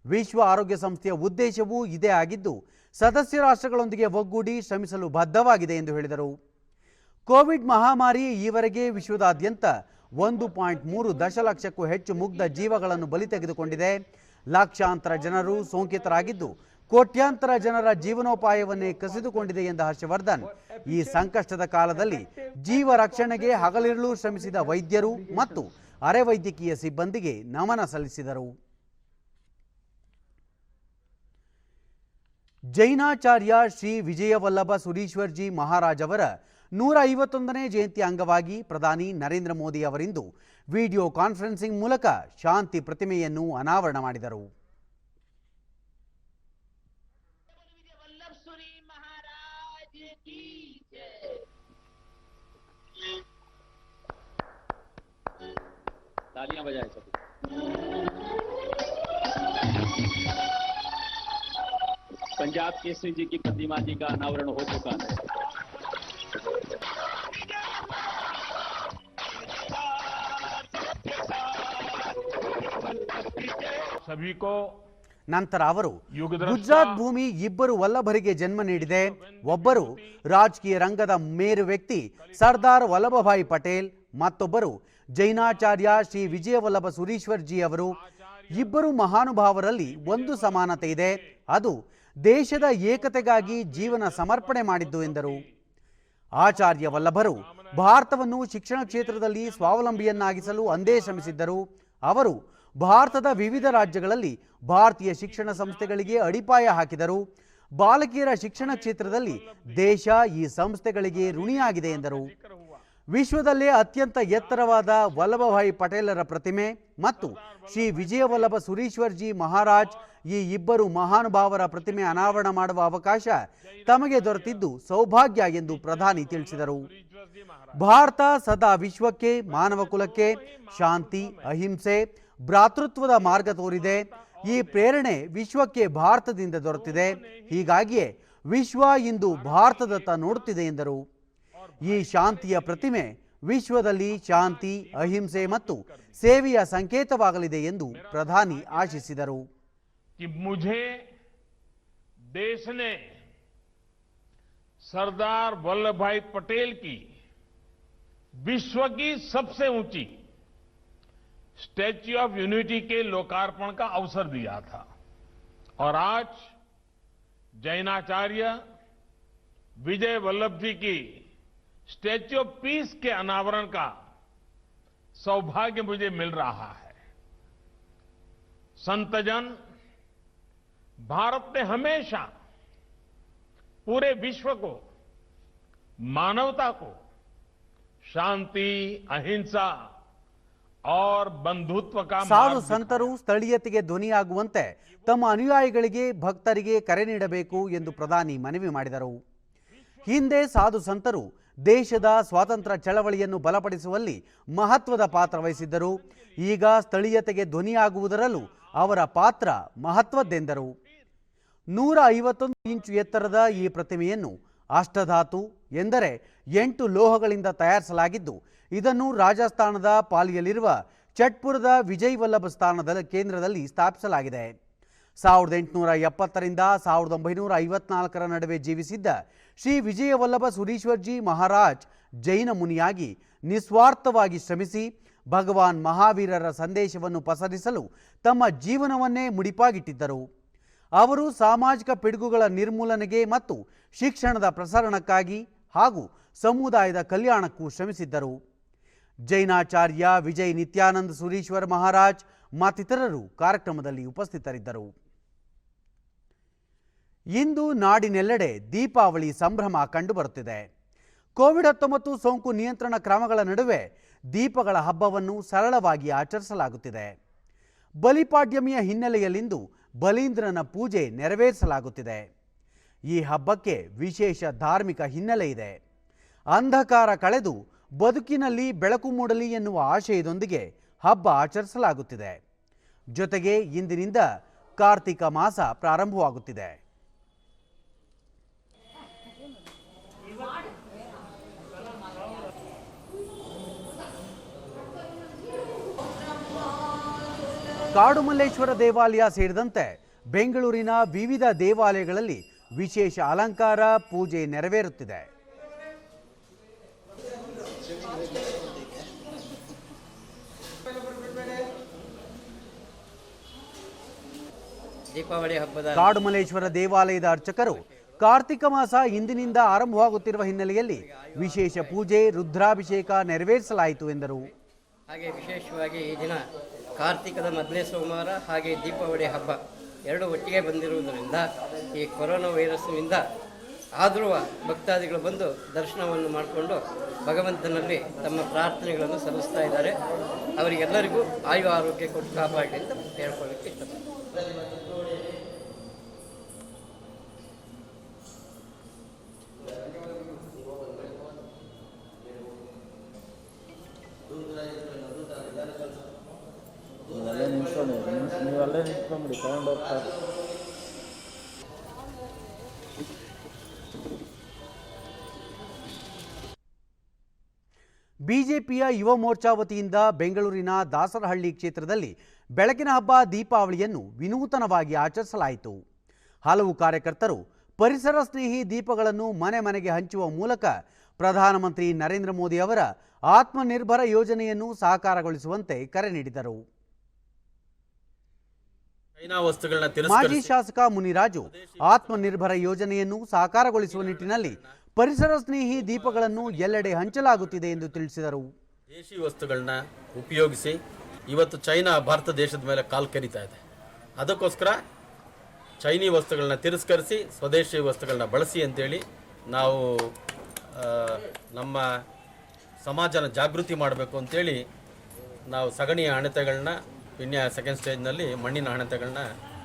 ವಿಶ್ವ ಆರೋಗ್ಯ ಸಂಸ್ಥೆಯ ಉದ್ದೇಶವೂ ಇದೇ ಆಗಿದ್ದು ಸದಸ್ಯ ರಾಷ್ಟ್ರಗಳೊಂದಿಗೆ ಒಗ್ಗೂಡಿ ಶ್ರಮಿಸಲು ಬದ್ಧವಾಗಿದೆ ಎಂದು ಹೇಳಿದರು. ಕೋವಿಡ್ ಮಹಾಮಾರಿ ಈವರೆಗೆ ವಿಶ್ವದಾದ್ಯಂತ 1.3 ದಶಲಕ್ಷಕ್ಕೂ ಹೆಚ್ಚು ಮುಗ್ಧ ಜೀವಗಳನ್ನು ಬಲಿ ತೆಗೆದುಕೊಂಡಿದೆ. ಲಕ್ಷಾಂತರ ಜನರು ಸೋಂಕಿತರಾಗಿದ್ದು ಕೋಟ್ಯಾಂತರ ಜನರ ಜೀವನೋಪಾಯವನ್ನೇ ಕಸಿದುಕೊಂಡಿದೆ ಎಂದ ಹರ್ಷವರ್ಧನ್, ಈ ಸಂಕಷ್ಟದ ಕಾಲದಲ್ಲಿ ಜೀವ ರಕ್ಷಣೆಗೆ ಹಗಲಿರುಳು ಶ್ರಮಿಸಿದ ವೈದ್ಯರು ಮತ್ತು ಅರೆ ವೈದ್ಯಕೀಯ ಸಿಬ್ಬಂದಿಗೆ ನಮನ ಸಲ್ಲಿಸಿದರು. ಜೈನಾಚಾರ್ಯ ಶ್ರೀ ವಿಜಯವಲ್ಲಭ ಸುರೀಶ್ವರ್ಜಿ ಮಹಾರಾಜ್ ಅವರ 151ನೇ ಜಯಂತಿ ಅಂಗವಾಗಿ ಪ್ರಧಾನಿ ನರೇಂದ್ರ ಮೋದಿ ಅವರಿಂದು ವಿಡಿಯೋ ಕಾನ್ಫರೆನ್ಸಿಂಗ್ ಮೂಲಕ ಶಾಂತಿ ಪ್ರತಿಮೆಯನ್ನು ಅನಾವರಣ ಮಾಡಿದರು. तालियां बजाएं सभी। पंजाब केसरी जी की प्रतिमा जी का अनावरण हो चुका है। सभी को ನಂತರ ಅವರು ಗುಜರಾತ್ ಭೂಮಿ ಇಬ್ಬರು ವಲ್ಲಭರಿಗೆ ಜನ್ಮ ನೀಡಿದೆ. ಒಬ್ಬರು ರಾಜಕೀಯ ರಂಗದ ಮೇರು ವ್ಯಕ್ತಿ ಸರ್ದಾರ್ ವಲ್ಲಭಭಾಯಿ ಪಟೇಲ್, ಮತ್ತೊಬ್ಬರು ಜೈನಾಚಾರ್ಯ ಶ್ರೀ ವಿಜಯವಲ್ಲಭ ಸುರೀಶ್ವರ್ಜಿ ಅವರು. ಇಬ್ಬರು ಮಹಾನುಭಾವರಲ್ಲಿ ಒಂದು ಸಮಾನತೆ ಇದೆ, ಅದು ದೇಶದ ಏಕತೆಗಾಗಿ ಜೀವನ ಸಮರ್ಪಣೆ ಮಾಡಿದ್ದು ಎಂದರು. ಆಚಾರ್ಯ ವಲ್ಲಭರು ಭಾರತವನ್ನು ಶಿಕ್ಷಣ ಕ್ಷೇತ್ರದಲ್ಲಿ ಸ್ವಾವಲಂಬಿಯನ್ನಾಗಿಸಲು ಅಂದೇ ಶ್ರಮಿಸಿದ್ದರು. ಅವರು ಭಾರತದ ವಿವಿಧ ರಾಜ್ಯಗಳಲ್ಲಿ ಭಾರತೀಯ ಶಿಕ್ಷಣ ಸಂಸ್ಥೆಗಳಿಗೆ ಅಡಿಪಾಯ ಹಾಕಿದರು. ಬಾಲಕಿಯರ ಶಿಕ್ಷಣ ಕ್ಷೇತ್ರದಲ್ಲಿ ದೇಶ ಈ ಸಂಸ್ಥೆಗಳಿಗೆ ಋಣಿಯಾಗಿದೆ ಎಂದರು. ವಿಶ್ವದಲ್ಲೇ ಅತ್ಯಂತ ಎತ್ತರವಾದ ವಲ್ಲಭಭಾಯಿ ಪಟೇಲರ ಪ್ರತಿಮೆ ಮತ್ತು ಶ್ರೀ ವಿಜಯವಲ್ಲಭ ಸುರೀಶ್ವರ್ಜಿ ಮಹಾರಾಜ್ ಈ ಇಬ್ಬರು ಮಹಾನುಭಾವರ ಪ್ರತಿಮೆ ಅನಾವರಣ ಮಾಡುವ ಅವಕಾಶ ತಮಗೆ ದೊರೆತಿದ್ದು ಸೌಭಾಗ್ಯ ಎಂದು ಪ್ರಧಾನಿ ತಿಳಿಸಿದರು. ಭಾರತ ಸದಾ ವಿಶ್ವಕ್ಕೆ, ಮಾನವ ಕುಲಕ್ಕೆ ಶಾಂತಿ, ಅಹಿಂಸೆ, ಭ್ರಾತೃತ್ವದ ಮಾರ್ಗ ತೋರಿದೆ. ಈ ಪ್ರೇರಣೆ ವಿಶ್ವಕ್ಕೆ ಭಾರತದಿಂದ ದೊರೆತಿದೆ. ಹೀಗಾಗಿಯೇ ವಿಶ್ವ ಇಂದು ಭಾರತದತ್ತ ನೋಡುತ್ತಿದೆ ಎಂದರು. ಈ ಶಾಂತಿಯ ಪ್ರತಿಮೆ ವಿಶ್ವದಲ್ಲಿ ಶಾಂತಿ, ಅಹಿಂಸೆ ಮತ್ತು ಸೇವೆಯ ಸಂಕೇತವಾಗಲಿದೆ ಎಂದು ಪ್ರಧಾನಿ ಆಶಿಸಿದರು. मुझे देश ने सरदार वल्लभ भाई पटेल की विश्व की सबसे ऊंची स्टैच्यू ऑफ यूनिटी के लोकार्पण का अवसर दिया था और आज जैनाचार्य विजय वल्लभ जी की स्टैच्यू ऑफ पीस के अनावरण का सौभाग्य मुझे मिल रहा है। संतजन भारत ने हमेशा पूरे विश्व को, मानवता को शांति, अहिंसा और बंधुत्व का ಸಾಧು ಸಂತರು ಸ್ಥಳೀಯತೆಗೆ ಧ್ವನಿಯಾಗುವಂತೆ ತಮ್ಮ ಅನುಯಾಯಿಗಳಿಗೆ, ಭಕ್ತರಿಗೆ ಕರೆ ನೀಡಬೇಕು ಎಂದು ಪ್ರಧಾನಿ ಮನವಿ ಮಾಡಿದರು. ಹಿಂದೆ ಸಾಧು ಸಂತರು ದೇಶದ ಸ್ವಾತಂತ್ರ್ಯ ಚಳವಳಿಯನ್ನು ಬಲಪಡಿಸುವಲ್ಲಿ ಮಹತ್ವದ ಪಾತ್ರ ವಹಿಸಿದ್ದರು. ಈಗ ಸ್ಥಳೀಯತೆಗೆ ಧ್ವನಿಯಾಗುವುದರಲ್ಲೂ ಅವರ ಪಾತ್ರ ಮಹತ್ವದ್ದೆಂದರು. 151 ಇಂಚು ಎತ್ತರದ ಈ ಪ್ರತಿಮೆಯನ್ನು ಅಷ್ಟಧಾತು ಎಂದರೆ 8 ಲೋಹಗಳಿಂದ ತಯಾರಿಸಲಾಗಿದ್ದು, ಇದನ್ನು ರಾಜಸ್ಥಾನದ ಪಾಲಿಯಲ್ಲಿರುವ ಚಟ್ಪುರದ ವಿಜಯ್ ವಲ್ಲಭ ಸ್ಥಾನದ ಕೇಂದ್ರದಲ್ಲಿ ಸ್ಥಾಪಿಸಲಾಗಿದೆ. 1870ರಿಂದ 1954ರ ನಡುವೆ ಜೀವಿಸಿದ್ದ ಶ್ರೀ ವಿಜಯವಲ್ಲಭ ಸುರೀಶ್ವರ್ಜಿ ಮಹಾರಾಜ್ ಜೈನ ಮುನಿಯಾಗಿ ನಿಸ್ವಾರ್ಥವಾಗಿ ಶ್ರಮಿಸಿ ಭಗವಾನ್ ಮಹಾವೀರರ ಸಂದೇಶವನ್ನು ಪಸರಿಸಲು ತಮ್ಮ ಜೀವನವನ್ನೇ ಮುಡಿಪಾಗಿಟ್ಟಿದ್ದರು. ಅವರು ಸಾಮಾಜಿಕ ಪಿಡುಗುಗಳ ನಿರ್ಮೂಲನೆಗೆ ಮತ್ತು ಶಿಕ್ಷಣದ ಪ್ರಸರಣಕ್ಕಾಗಿ ಹಾಗೂ ಸಮುದಾಯದ ಕಲ್ಯಾಣಕ್ಕೂ ಶ್ರಮಿಸಿದ್ದರು. ಜೈನಾಚಾರ್ಯ ವಿಜಯ್ ನಿತ್ಯಾನಂದ ಸುರೀಶ್ವರ್ ಮಹಾರಾಜ್ ಮತ್ತಿತರರು ಕಾರ್ಯಕ್ರಮದಲ್ಲಿ ಉಪಸ್ಥಿತರಿದ್ದರು. ಇಂದು ನಾಡಿನೆಲ್ಲೆಡೆ ದೀಪಾವಳಿ ಸಂಭ್ರಮ ಕಂಡುಬರುತ್ತಿದೆ. ಕೋವಿಡ್-19 ಸೋಂಕು ನಿಯಂತ್ರಣ ಕ್ರಮಗಳ ನಡುವೆ ದೀಪಗಳ ಹಬ್ಬವನ್ನು ಸರಳವಾಗಿ ಆಚರಿಸಲಾಗುತ್ತಿದೆ. ಬಲಿಪಾಡ್ಯಮಿಯ ಹಿನ್ನೆಲೆಯಲ್ಲಿಂದು ಬಲೀಂದ್ರನ ಪೂಜೆ ನೆರವೇರಿಸಲಾಗುತ್ತಿದೆ. ಈ ಹಬ್ಬಕ್ಕೆ ವಿಶೇಷ ಧಾರ್ಮಿಕ ಹಿನ್ನೆಲೆ ಇದೆ. ಅಂಧಕಾರ ಕಳೆದು ಬದುಕಿನಲ್ಲಿ ಬೆಳಕು ಮೂಡಲಿ ಎನ್ನುವ ಆಶಯದೊಂದಿಗೆ ಹಬ್ಬ ಆಚರಿಸಲಾಗುತ್ತಿದೆ. ಜೊತೆಗೆ ಇಂದಿನಿಂದ ಕಾರ್ತಿಕ ಮಾಸ ಪ್ರಾರಂಭವಾಗುತ್ತಿದೆ. ಕಾಡುಮಲ್ಲೇಶ್ವರ ದೇವಾಲಯ ಸೇರಿದಂತೆ ಬೆಂಗಳೂರಿನ ವಿವಿಧ ದೇವಾಲಯಗಳಲ್ಲಿ ವಿಶೇಷ ಅಲಂಕಾರ ಪೂಜೆ ನೆರವೇರುತ್ತಿದೆ. ದೀಪಾವಳಿ ಹಬ್ಬದ ಕಾಡುಮಲ್ಲೇಶ್ವರ ದೇವಾಲಯದ ಅರ್ಚಕರು ಕಾರ್ತಿಕ ಮಾಸ ಇಂದಿನಿಂದ ಆರಂಭವಾಗುತ್ತಿರುವ ಹಿನ್ನೆಲೆಯಲ್ಲಿ ವಿಶೇಷ ಪೂಜೆ ರುದ್ರಾಭಿಷೇಕ ನೆರವೇರಿಸಲಾಯಿತು ಎಂದರು. ಹಾಗೆ ವಿಶೇಷವಾಗಿ ಈ ದಿನ ಕಾರ್ತಿಕದ ಮೊದಲನೇ ಸೋಮವಾರ ಹಾಗೆ ದೀಪಾವಳಿ ಹಬ್ಬ ಎರಡು ಒಟ್ಟಿಗೆ ಬಂದಿರುವುದರಿಂದ ಈ ಕೊರೋನಾ ವೈರಸ್ನಿಂದ ಆದರೂ ಭಕ್ತಾದಿಗಳು ಬಂದು ದರ್ಶನವನ್ನು ಮಾಡಿಕೊಂಡು ಭಗವಂತನಲ್ಲಿ ತಮ್ಮ ಪ್ರಾರ್ಥನೆಗಳನ್ನು ಸಲ್ಲಿಸ್ತಾ ಇದ್ದಾರೆ. ಅವರಿಗೆಲ್ಲರಿಗೂ ಆಯು ಆರೋಗ್ಯ ಕೊಟ್ಟು ಕಾಪಾಡಲಿ ಅಂತ ಹೇಳ್ಕೊಳ್ಳಿಕ್ಕೆ ಇಷ್ಟಪಡ್ತೀನಿ. ಬಿಜೆಪಿಯ ಯುವ ಮೋರ್ಚಾ ವತಿಯಿಂದ ಬೆಂಗಳೂರಿನ ದಾಸರಹಳ್ಳಿ ಕ್ಷೇತ್ರದಲ್ಲಿ ಬೆಳಕಿನ ಹಬ್ಬ ದೀಪಾವಳಿಯನ್ನು ವಿನೂತನವಾಗಿ ಆಚರಿಸಲಾಯಿತು. ಹಲವು ಕಾರ್ಯಕರ್ತರು ಪರಿಸರ ಸ್ನೇಹಿ ದೀಪಗಳನ್ನು ಮನೆ ಮನೆಗೆ ಹಂಚುವ ಮೂಲಕ ಪ್ರಧಾನಮಂತ್ರಿ ನರೇಂದ್ರ ಮೋದಿ ಅವರ ಆತ್ಮನಿರ್ಭರ ಯೋಜನೆಯನ್ನು ಸಾಕಾರಗೊಳಿಸುವಂತೆ ಕರೆ ನೀಡಿದರು. ಮಾಜಿ ಶಾಸಕ ಮುನಿರಾಜು ಆತ್ಮನಿರ್ಭರ ಯೋಜನೆಯನ್ನು ಸಾಕಾರಗೊಳಿಸುವ ನಿಟ್ಟಿನಲ್ಲಿ ಪರಿಸರ ಸ್ನೇಹಿ ದೀಪಗಳನ್ನು ಎಲ್ಲೆಡೆ ಹಂಚಲಾಗುತ್ತಿದೆ ಎಂದು ತಿಳಿಸಿದರು. ದೇಶಿ ವಸ್ತುಗಳನ್ನ ಉಪಯೋಗಿಸಿ ಇವತ್ತು ಚೈನಾ ಭಾರತ ದೇಶದ ಮೇಲೆ ಕಾಲು ಕರೀತಾ ಇದೆ. ಅದಕ್ಕೋಸ್ಕರ ಚೈನೀ ವಸ್ತುಗಳನ್ನ ತಿರಸ್ಕರಿಸಿ ಸ್ವದೇಶಿ ವಸ್ತುಗಳನ್ನ ಬಳಸಿ ಅಂತೇಳಿ ನಾವು ನಮ್ಮ ಸಮಾಜನ ಜಾಗೃತಿ ಮಾಡಬೇಕು ಅಂತೇಳಿ ನಾವು ಸಗಣಿಯ ಹಣತೆಗಳನ್ನ ಸೆಕೆಂಡ್ ಸ್ಟೇಜ್ನಲ್ಲಿ ಮಣ್ಣಿನ ಹಣತೆಗಳನ್ನ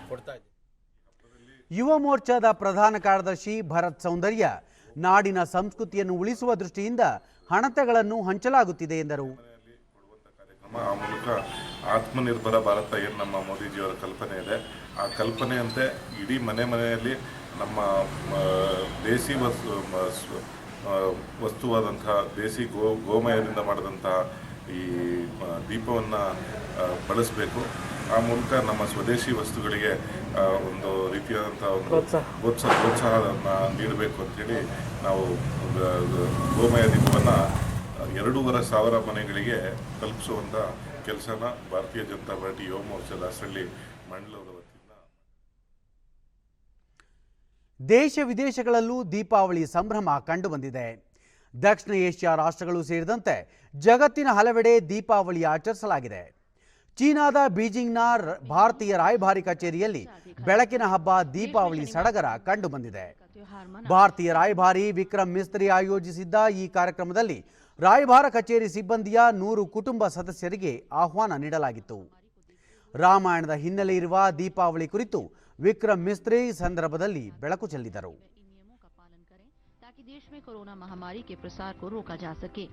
ಕೊಡ್ತಾ ಇದ್ದೀವಿ. ಯುವ ಮೋರ್ಚಾದ ಪ್ರಧಾನ ಕಾರ್ಯದರ್ಶಿ ಭರತ್ ಸೌಂದರ್ಯ ನಾಡಿನ ಸಂಸ್ಕೃತಿಯನ್ನು ಉಳಿಸುವ ದೃಷ್ಟಿಯಿಂದ ಹಣತೆಗಳನ್ನು ಹಂಚಲಾಗುತ್ತಿದೆ ಎಂದರು. ಆ ಮೂಲಕ ಆತ್ಮನಿರ್ಭರ ಭಾರತ ಏನು ನಮ್ಮ ಮೋದಿಜಿಯವರ ಕಲ್ಪನೆ ಇದೆ, ಆ ಕಲ್ಪನೆಯಂತೆ ಇಡೀ ಮನೆಯಲ್ಲಿ ನಮ್ಮ ದೇಸಿ ವಸ್ತುವಾದಂತಹ ದೇಸಿ ಗೋಮಯದಿಂದ ಮಾಡಿದಂತಹ ಈ ದೀಪವನ್ನು ಬಳಸಬೇಕು. ಆ ಮೂಲಕ ನಮ್ಮ ಸ್ವದೇಶಿ ವಸ್ತುಗಳಿಗೆ ಒಂದು ರೀತಿಯಾದಂಥ ಒಂದು ಪ್ರೋತ್ಸಾಹವನ್ನು ನೀಡಬೇಕು ಅಂತೇಳಿ ನಾವು ಗೋಮಯ ದೀಪವನ್ನು 2,500 ಮನೆಗಳಿಗೆ ತಲುಪಿಸುವಂಥ ಕೆಲಸನ ಭಾರತೀಯ ಜನತಾ ಪಾರ್ಟಿ ಯುವ ಮೋರ್ಚಾ ದಾಸರಳ್ಳಿ ಮಂಡಲದ ವತಿಯಿಂದ. ದೇಶ ವಿದೇಶಗಳಲ್ಲೂ ದೀಪಾವಳಿ ಸಂಭ್ರಮ ಕಂಡುಬಂದಿದೆ. ದಕ್ಷಿಣ ಏಷ್ಯಾ ರಾಷ್ಟ್ರಗಳು ಸೇರಿದಂತೆ ಜಗತ್ತಿನ ಹಲವೆಡೆ ದೀಪಾವಳಿ ಆಚರಿಸಲಾಗಿದೆ. ಚೀನಾದ ಬೀಜಿಂಗ್ನ ಭಾರತೀಯ ರಾಯಭಾರಿ ಕಚೇರಿಯಲ್ಲಿ ಬೆಳಕಿನ ಹಬ್ಬ ದೀಪಾವಳಿ ಸಡಗರ ಕಂಡುಬಂದಿದೆ. ಭಾರತೀಯ ರಾಯಭಾರಿ ವಿಕ್ರಮ್ ಮಿಸ್ತ್ರಿ ಆಯೋಜಿಸಿದ್ದ ಈ ಕಾರ್ಯಕ್ರಮದಲ್ಲಿ ರಾಯಭಾರ ಕಚೇರಿ ಸಿಬ್ಬಂದಿಯ 100 ಕುಟುಂಬ ಸದಸ್ಯರಿಗೆ ಆಹ್ವಾನ ನೀಡಲಾಗಿತ್ತು. ರಾಮಾಯಣದ ಹಿನ್ನೆಲೆ ಇರುವ ದೀಪಾವಳಿ ಕುರಿತು ವಿಕ್ರಮ್ ಮಿಸ್ತ್ರಿ ಸಂದರ್ಭದಲ್ಲಿ ಬೆಳಕು ಚೆಲ್ಲಿದರು. देश में कोरोना महामारी के प्रसार को रोका जा सके।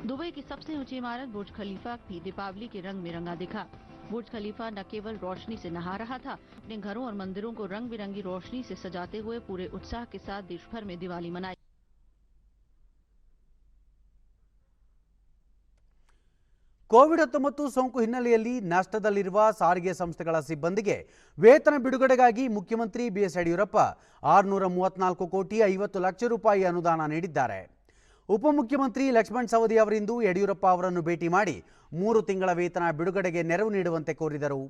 दुबई की सबसे ऊंची इमारत बुर्ज खलीफा भी दीपावली के रंग में रंगा दिखा। बुर्ज खलीफा न केवल रोशनी से नहा रहा था, अपने घरों और मंदिरों को रंग बिरंगी रोशनी से सजाते हुए पूरे उत्साह के साथ देश भर में दिवाली मनाई। ಕೋವಿಡ್-19 ಸೋಂಕು ಹಿನ್ನೆಲೆಯಲ್ಲಿ ನಷ್ಟದಲ್ಲಿರುವ ಸಾರಿಗೆ ಸಂಸ್ಥೆಗಳ ಸಿಬ್ಬಂದಿಗೆ ವೇತನ ಬಿಡುಗಡೆಗಾಗಿ ಮುಖ್ಯಮಂತ್ರಿ ಬಿಎಸ್ ಯಡಿಯೂರಪ್ಪ 634 ಕೋಟಿ 50 ಲಕ್ಷ ರೂಪಾಯಿ ಅನುದಾನ ನೀಡಿದ್ದಾರೆ. ಉಪಮುಖ್ಯಮಂತ್ರಿ ಲಕ್ಷ್ಮಣ್ ಸವದಿ ಅವರಿಂದು ಯಡಿಯೂರಪ್ಪ ಅವರನ್ನು ಭೇಟಿ ಮಾಡಿ 3 ತಿಂಗಳ ವೇತನ ಬಿಡುಗಡೆಗೆ ನೆರವು ನೀಡುವಂತೆ ಕೋರಿದರು.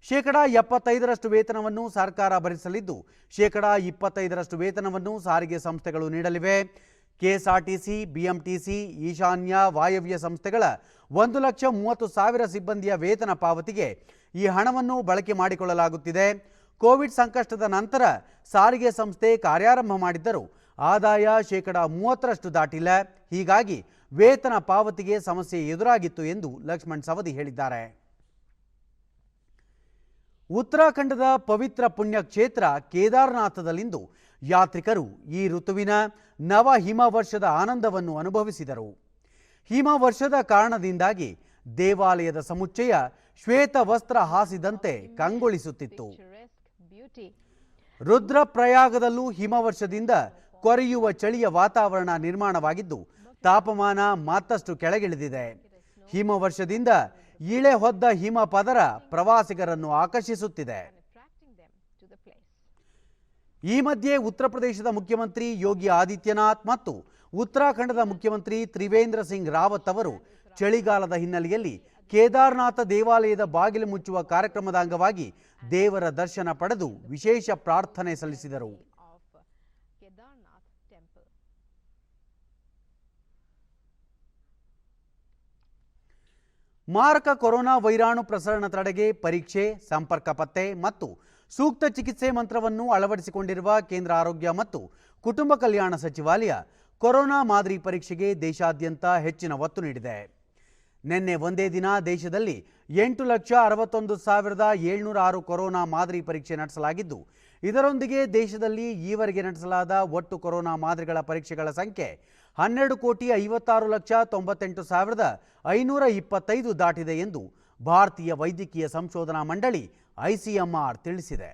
%75 ವೇತನವನ್ನು ಸರ್ಕಾರ ಭರಿಸಲಿದ್ದು, %25 ವೇತನವನ್ನು ಸಾರಿಗೆ ಸಂಸ್ಥೆಗಳು ನೀಡಲಿವೆ. ಕೆಎಸ್ಆರ್ಟಿಸಿ, ಬಿಎಂಟಿಸಿ, ಈಶಾನ್ಯ ವಾಯವ್ಯ ಸಂಸ್ಥೆಗಳ 1,30,000 ಸಿಬ್ಬಂದಿಯ ವೇತನ ಪಾವತಿಗೆ ಈ ಹಣವನ್ನು ಬಳಕೆ ಮಾಡಿಕೊಳ್ಳಲಾಗುತ್ತಿದೆ. ಕೋವಿಡ್ ಸಂಕಷ್ಟದ ನಂತರ ಸಾರಿಗೆ ಸಂಸ್ಥೆ ಕಾರ್ಯಾರಂಭ ಮಾಡಿದ್ದರೂ ಆದಾಯ %30 ದಾಟಿಲ್ಲ. ಹೀಗಾಗಿ ವೇತನ ಪಾವತಿಗೆ ಸಮಸ್ಯೆ ಎದುರಾಗಿತ್ತು ಎಂದು ಲಕ್ಷ್ಮಣ್ ಸವದಿ ಹೇಳಿದ್ದಾರೆ. ಉತ್ತರಾಖಂಡದ ಪವಿತ್ರ ಪುಣ್ಯಕ್ಷೇತ್ರ ಕೇದಾರನಾಥದಲ್ಲಿಂದು ಯಾತ್ರಿಕರು ಈ ಋತುವಿನ ನವ ಹಿಮವರ್ಷದ ಆನಂದವನ್ನು ಅನುಭವಿಸಿದರು. ಹಿಮವರ್ಷದ ಕಾರಣದಿಂದಾಗಿ ದೇವಾಲಯದ ಸಮುಚ್ಚಯ ಶ್ವೇತ ವಸ್ತ್ರ ಹಾಸಿದಂತೆ ಕಂಗೊಳಿಸುತ್ತಿತ್ತು. ರುದ್ರಪ್ರಯಾಗದಲ್ಲೂ ಹಿಮವರ್ಷದಿಂದ ಕೊರೆಯುವ ಚಳಿಯ ವಾತಾವರಣ ನಿರ್ಮಾಣವಾಗಿದ್ದು ತಾಪಮಾನ ಮತ್ತಷ್ಟು ಕೆಳಗಿಳಿದಿದೆ. ಹಿಮವರ್ಷದಿಂದ ಇಳೆ ಹೊದ್ದ ಹಿಮ ಪದರ ಪ್ರವಾಸಿಗರನ್ನು ಆಕರ್ಷಿಸುತ್ತಿದೆ. ಈ ಮಧ್ಯೆ ಉತ್ತರ ಪ್ರದೇಶದ ಮುಖ್ಯಮಂತ್ರಿ ಯೋಗಿ ಆದಿತ್ಯನಾಥ್ ಮತ್ತು ಉತ್ತರಾಖಂಡದ ಮುಖ್ಯಮಂತ್ರಿ ತ್ರಿವೇಂದ್ರ ಸಿಂಗ್ ರಾವತ್ ಅವರು ಚಳಿಗಾಲದ ಹಿನ್ನೆಲೆಯಲ್ಲಿ ಕೇದಾರನಾಥ ದೇವಾಲಯದ ಬಾಗಿಲು ಮುಚ್ಚುವ ಕಾರ್ಯಕ್ರಮದ ಅಂಗವಾಗಿ ದೇವರ ದರ್ಶನ ಪಡೆದು ವಿಶೇಷ ಪ್ರಾರ್ಥನೆ ಸಲ್ಲಿಸಿದರು. ಮಾರಕ ಕೊರೋನಾ ವೈರಾಣು ಪ್ರಸರಣ ತಡೆಗೆ ಪರೀಕ್ಷೆ, ಸಂಪರ್ಕ ಪತ್ತೆ ಮತ್ತು ಸೂಕ್ತ ಚಿಕಿತ್ಸೆ ಮಂತ್ರವನ್ನು ಅಳವಡಿಸಿಕೊಂಡಿರುವ ಕೇಂದ್ರ ಆರೋಗ್ಯ ಮತ್ತು ಕುಟುಂಬ ಕಲ್ಯಾಣ ಸಚಿವಾಲಯ ಕೊರೋನಾ ಮಾದರಿ ಪರೀಕ್ಷೆಗೆ ದೇಶಾದ್ಯಂತ ಹೆಚ್ಚಿನ ಒತ್ತು ನೀಡಿದೆ. ನಿನ್ನೆ ಒಂದೇ ದಿನ ದೇಶದಲ್ಲಿ 8,61,706 ಕೊರೋನಾ ಮಾದರಿ ಪರೀಕ್ಷೆ ನಡೆಸಲಾಗಿದ್ದು, ಇದರೊಂದಿಗೆ ದೇಶದಲ್ಲಿ ಈವರೆಗೆ ನಡೆಸಲಾದ ಒಟ್ಟು ಕೊರೋನಾ ಮಾದರಿಗಳ ಪರೀಕ್ಷೆಗಳ ಸಂಖ್ಯೆ 12,56,98,525 ದಾಟಿದೆ ಎಂದು ಭಾರತೀಯ ವೈದ್ಯಕೀಯ ಸಂಶೋಧನಾ ಮಂಡಳಿ ICMR ತಿಳಿಸಿದೆ.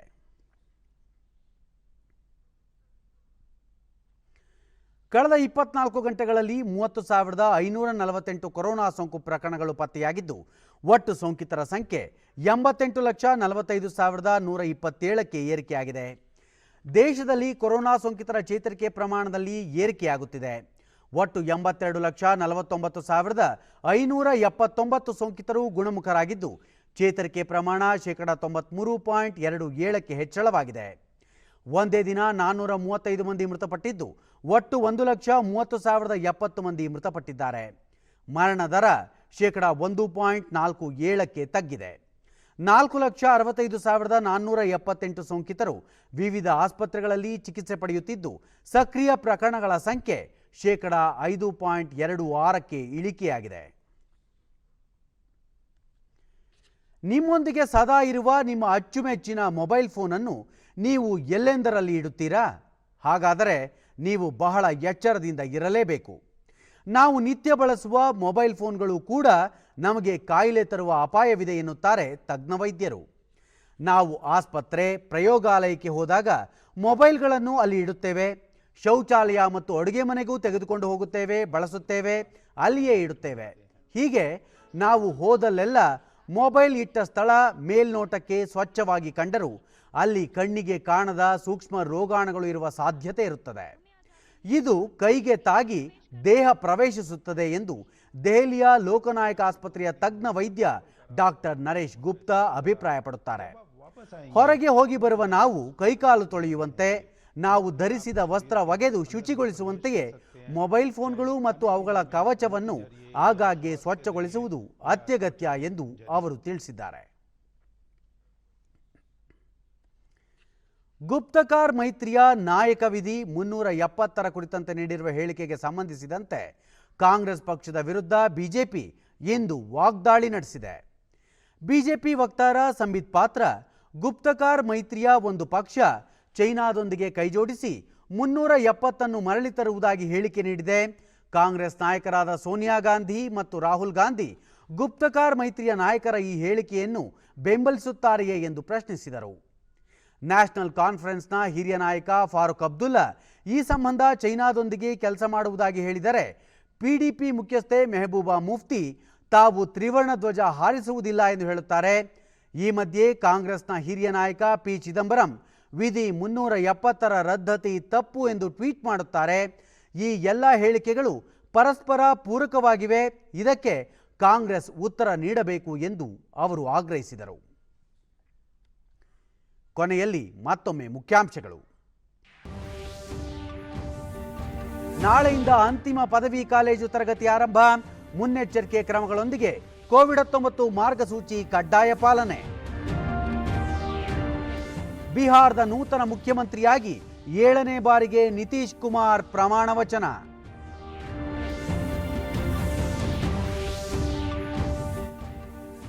ಕಳೆದ 24 ಗಂಟೆಗಳಲ್ಲಿ 30,548 ಕೊರೋನಾ ಸೋಂಕು ಪ್ರಕರಣಗಳು ಪತ್ತೆಯಾಗಿದ್ದು, ಒಟ್ಟು ಸೋಂಕಿತರ ಸಂಖ್ಯೆ 88,45,127ಕ್ಕೆ ಏರಿಕೆಯಾಗಿದೆ. ದೇಶದಲ್ಲಿ ಕೊರೋನಾ ಸೋಂಕಿತರ ಚೇತರಿಕೆ ಪ್ರಮಾಣದಲ್ಲಿ ಏರಿಕೆಯಾಗುತ್ತಿದೆ. ಒಟ್ಟು 82,49,579 ಸೋಂಕಿತರು ಗುಣಮುಖರಾಗಿದ್ದು, ಚೇತರಿಕೆ ಪ್ರಮಾಣ 93.27% ಹೆಚ್ಚಳವಾಗಿದೆ. ಒಂದೇ ದಿನ 435 ಮಂದಿ ಮೃತಪಟ್ಟಿದ್ದು, ಒಟ್ಟು 1,30,70 ಮಂದಿ ಮೃತಪಟ್ಟಿದ್ದಾರೆ. ಮರಣ ದರ 1.47% ತಗ್ಗಿದೆ. 4,65,478 ಸೋಂಕಿತರು ವಿವಿಧ ಆಸ್ಪತ್ರೆಗಳಲ್ಲಿ ಚಿಕಿತ್ಸೆ ಪಡೆಯುತ್ತಿದ್ದು, ಸಕ್ರಿಯ ಪ್ರಕರಣಗಳ ಸಂಖ್ಯೆ 5.26% ಇಳಿಕೆಯಾಗಿದೆ. ನಿಮ್ಮೊಂದಿಗೆ ಸದಾ ಇರುವ ನಿಮ್ಮ ಅಚ್ಚುಮೆಚ್ಚಿನ ಮೊಬೈಲ್ ಫೋನನ್ನು ನೀವು ಎಲ್ಲೆಂದರಲ್ಲಿ ಇಡುತ್ತೀರಾ? ಹಾಗಾದರೆ ನೀವು ಬಹಳ ಎಚ್ಚರದಿಂದ ಇರಲೇಬೇಕು. ನಾವು ನಿತ್ಯ ಬಳಸುವ ಮೊಬೈಲ್ ಫೋನ್ಗಳು ಕೂಡ ನಮಗೆ ಕಾಯಿಲೆ ತರುವ ಅಪಾಯವಿದೆ ಎನ್ನುತ್ತಾರೆ ತಜ್ಞ ವೈದ್ಯರು. ನಾವು ಆಸ್ಪತ್ರೆ, ಪ್ರಯೋಗಾಲಯಕ್ಕೆ ಹೋದಾಗ ಮೊಬೈಲ್ಗಳನ್ನು ಅಲ್ಲಿ ಇಡುತ್ತೇವೆ. ಶೌಚಾಲಯ ಮತ್ತು ಅಡುಗೆ ಮನೆಗೂ ತೆಗೆದುಕೊಂಡು ಹೋಗುತ್ತೇವೆ, ಬಳಸುತ್ತೇವೆ, ಅಲ್ಲಿಯೇ ಇಡುತ್ತೇವೆ. ಹೀಗೆ ನಾವು ಹೋದಲ್ಲೆಲ್ಲ ಮೊಬೈಲ್ ಇಟ್ಟ ಸ್ಥಳ ಮೇಲ್ನೋಟಕ್ಕೆ ಸ್ವಚ್ಛವಾಗಿ ಕಂಡರೂ ಅಲ್ಲಿ ಕಣ್ಣಿಗೆ ಕಾಣದ ಸೂಕ್ಷ್ಮ ರೋಗಾಣುಗಳು ಇರುವ ಸಾಧ್ಯತೆ ಇರುತ್ತದೆ. ಇದು ಕೈಗೆ ತಾಗಿ ದೇಹ ಪ್ರವೇಶಿಸುತ್ತದೆ ಎಂದು ದೆಹಲಿಯ ಲೋಕನಾಯಕ ಆಸ್ಪತ್ರೆಯ ತಜ್ಞ ವೈದ್ಯ ಡಾಕ್ಟರ್ ನರೇಶ್ ಗುಪ್ತಾ ಅಭಿಪ್ರಾಯಪಡುತ್ತಾರೆ. ಹೊರಗೆ ಹೋಗಿ ಬರುವ ನಾವು ಕೈಕಾಲು ತೊಳೆಯುವಂತೆ, ನಾವು ಧರಿಸಿದ ವಸ್ತ್ರ ಒಗೆದು ಶುಚಿಗೊಳಿಸುವಂತೆಯೇ ಮೊಬೈಲ್ ಫೋನ್ಗಳು ಮತ್ತು ಅವುಗಳ ಕವಚವನ್ನು ಆಗಾಗ್ಗೆ ಸ್ವಚ್ಛಗೊಳಿಸುವುದು ಅತ್ಯಗತ್ಯ ಎಂದು ಅವರು ತಿಳಿಸಿದ್ದಾರೆ. ಗುಪ್ತಕಾರ್ ಮೈತ್ರಿಯ ನಾಯಕ ವಿಧಿ 370 ಕುರಿತಂತೆ ನೀಡಿರುವ ಹೇಳಿಕೆಗೆ ಸಂಬಂಧಿಸಿದಂತೆ ಕಾಂಗ್ರೆಸ್ ಪಕ್ಷದ ವಿರುದ್ಧ ಬಿಜೆಪಿ ಇಂದು ವಾಗ್ದಾಳಿ ನಡೆಸಿದೆ. ಬಿಜೆಪಿ ವಕ್ತಾರ ಸಂಬಿತ್ ಪಾತ್ರ ಗುಪ್ತಕಾರ್ ಮೈತ್ರಿಯ ಒಂದು ಪಕ್ಷ ಚೈನಾದೊಂದಿಗೆ ಕೈಜೋಡಿಸಿ 370 ಮರಳಿ ತರುವುದಾಗಿ ಹೇಳಿಕೆ ನೀಡಿದೆ. ಕಾಂಗ್ರೆಸ್ ನಾಯಕರಾದ ಸೋನಿಯಾ ಗಾಂಧಿ ಮತ್ತು ರಾಹುಲ್ ಗಾಂಧಿ ಗುಪ್ತಕಾರ್ ಮೈತ್ರಿಯ ನಾಯಕರ ಈ ಹೇಳಿಕೆಯನ್ನು ಬೆಂಬಲಿಸುತ್ತಾರೆಯೇ ಎಂದು ಪ್ರಶ್ನಿಸಿದರು. ನ್ಯಾಷನಲ್ ಕಾನ್ಫರೆನ್ಸ್ನ ಹಿರಿಯ ನಾಯಕ ಫಾರೂಕ್ ಅಬ್ದುಲ್ಲಾ ಈ ಸಂಬಂಧ ಚೈನಾದೊಂದಿಗೆ ಕೆಲಸ ಮಾಡುವುದಾಗಿ ಹೇಳಿದರೆ, PDP ಮುಖ್ಯಸ್ಥೆ ಮೆಹಬೂಬಾ ಮುಫ್ತಿ ತಾವು ತ್ರಿವರ್ಣ ಧ್ವಜ ಹಾರಿಸುವುದಿಲ್ಲ ಎಂದು ಹೇಳುತ್ತಾರೆ. ಈ ಮಧ್ಯೆ ಕಾಂಗ್ರೆಸ್ನ ಹಿರಿಯ ನಾಯಕ ಪಿ ಚಿದಂಬರಂ ವಿಧಿ 370 ರದ್ದತಿ ತಪ್ಪು ಎಂದು ಟ್ವೀಟ್ ಮಾಡುತ್ತಾರೆ. ಈ ಎಲ್ಲ ಹೇಳಿಕೆಗಳು ಪರಸ್ಪರ ಪೂರಕವಾಗಿವೆ, ಇದಕ್ಕೆ ಕಾಂಗ್ರೆಸ್ ಉತ್ತರ ನೀಡಬೇಕು ಎಂದು ಅವರು ಆಗ್ರಹಿಸಿದರು. ಕೊನೆಯಲ್ಲಿ ಮತ್ತೊಮ್ಮೆ ಮುಖ್ಯಾಂಶಗಳು. ನಾಳೆಯಿಂದ ಅಂತಿಮ ಪದವಿ ಕಾಲೇಜು ತರಗತಿ ಆರಂಭ. ಮುನ್ನೆಚ್ಚರಿಕೆ ಕ್ರಮಗಳೊಂದಿಗೆ ಕೋವಿಡ್-19 ಮಾರ್ಗಸೂಚಿ ಕಡ್ಡಾಯ ಪಾಲನೆ. ಬಿಹಾರದ ನೂತನ ಮುಖ್ಯಮಂತ್ರಿಯಾಗಿ 7ನೇ ಬಾರಿಗೆ ನಿತೀಶ್ ಕುಮಾರ್ ಪ್ರಮಾಣ ವಚನ.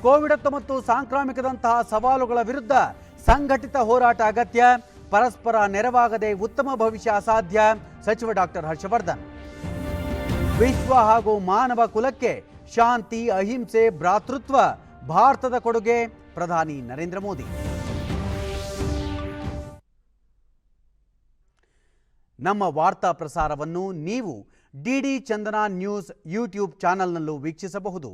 ಕೋವಿಡ್-19 ಸಾಂಕ್ರಾಮಿಕದಂತಹ ಸವಾಲುಗಳ ವಿರುದ್ಧ ಸಂಘಟಿತ ಹೋರಾಟ ಅಗತ್ಯ. ಪರಸ್ಪರ ನೆರವಾಗದೆ ಉತ್ತಮ ಭವಿಷ್ಯ ಅಸಾಧ್ಯ. ಸಚಿವ ಡಾಕ್ಟರ್ ಹರ್ಷವರ್ಧನ್. ವಿಶ್ವ ಹಾಗೂ ಮಾನವ ಕುಲಕ್ಕೆ ಶಾಂತಿ, ಅಹಿಂಸೆ, ಭ್ರಾತೃತ್ವ ಭಾರತದ ಕೊಡುಗೆ. ಪ್ರಧಾನಿ ನರೇಂದ್ರ ಮೋದಿ. ನಮ್ಮ ವಾರ್ತಾ ಪ್ರಸಾರವನ್ನು ನೀವು ಡಿಡಿ ಚಂದನ ನ್ಯೂಸ್ ಯೂಟ್ಯೂಬ್ ಚಾನೆಲ್ನಲ್ಲೂ ವೀಕ್ಷಿಸಬಹುದು.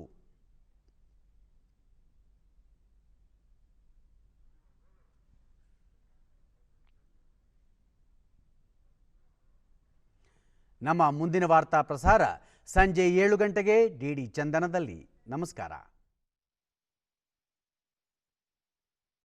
ನಮ್ಮ ಮುಂದಿನ ವಾರ್ತಾ ಪ್ರಸಾರ ಸಂಜೆ 7 ಗಂಟೆಗೆ ಡಿಡಿ ಚಂದನದಲ್ಲಿ. ನಮಸ್ಕಾರ.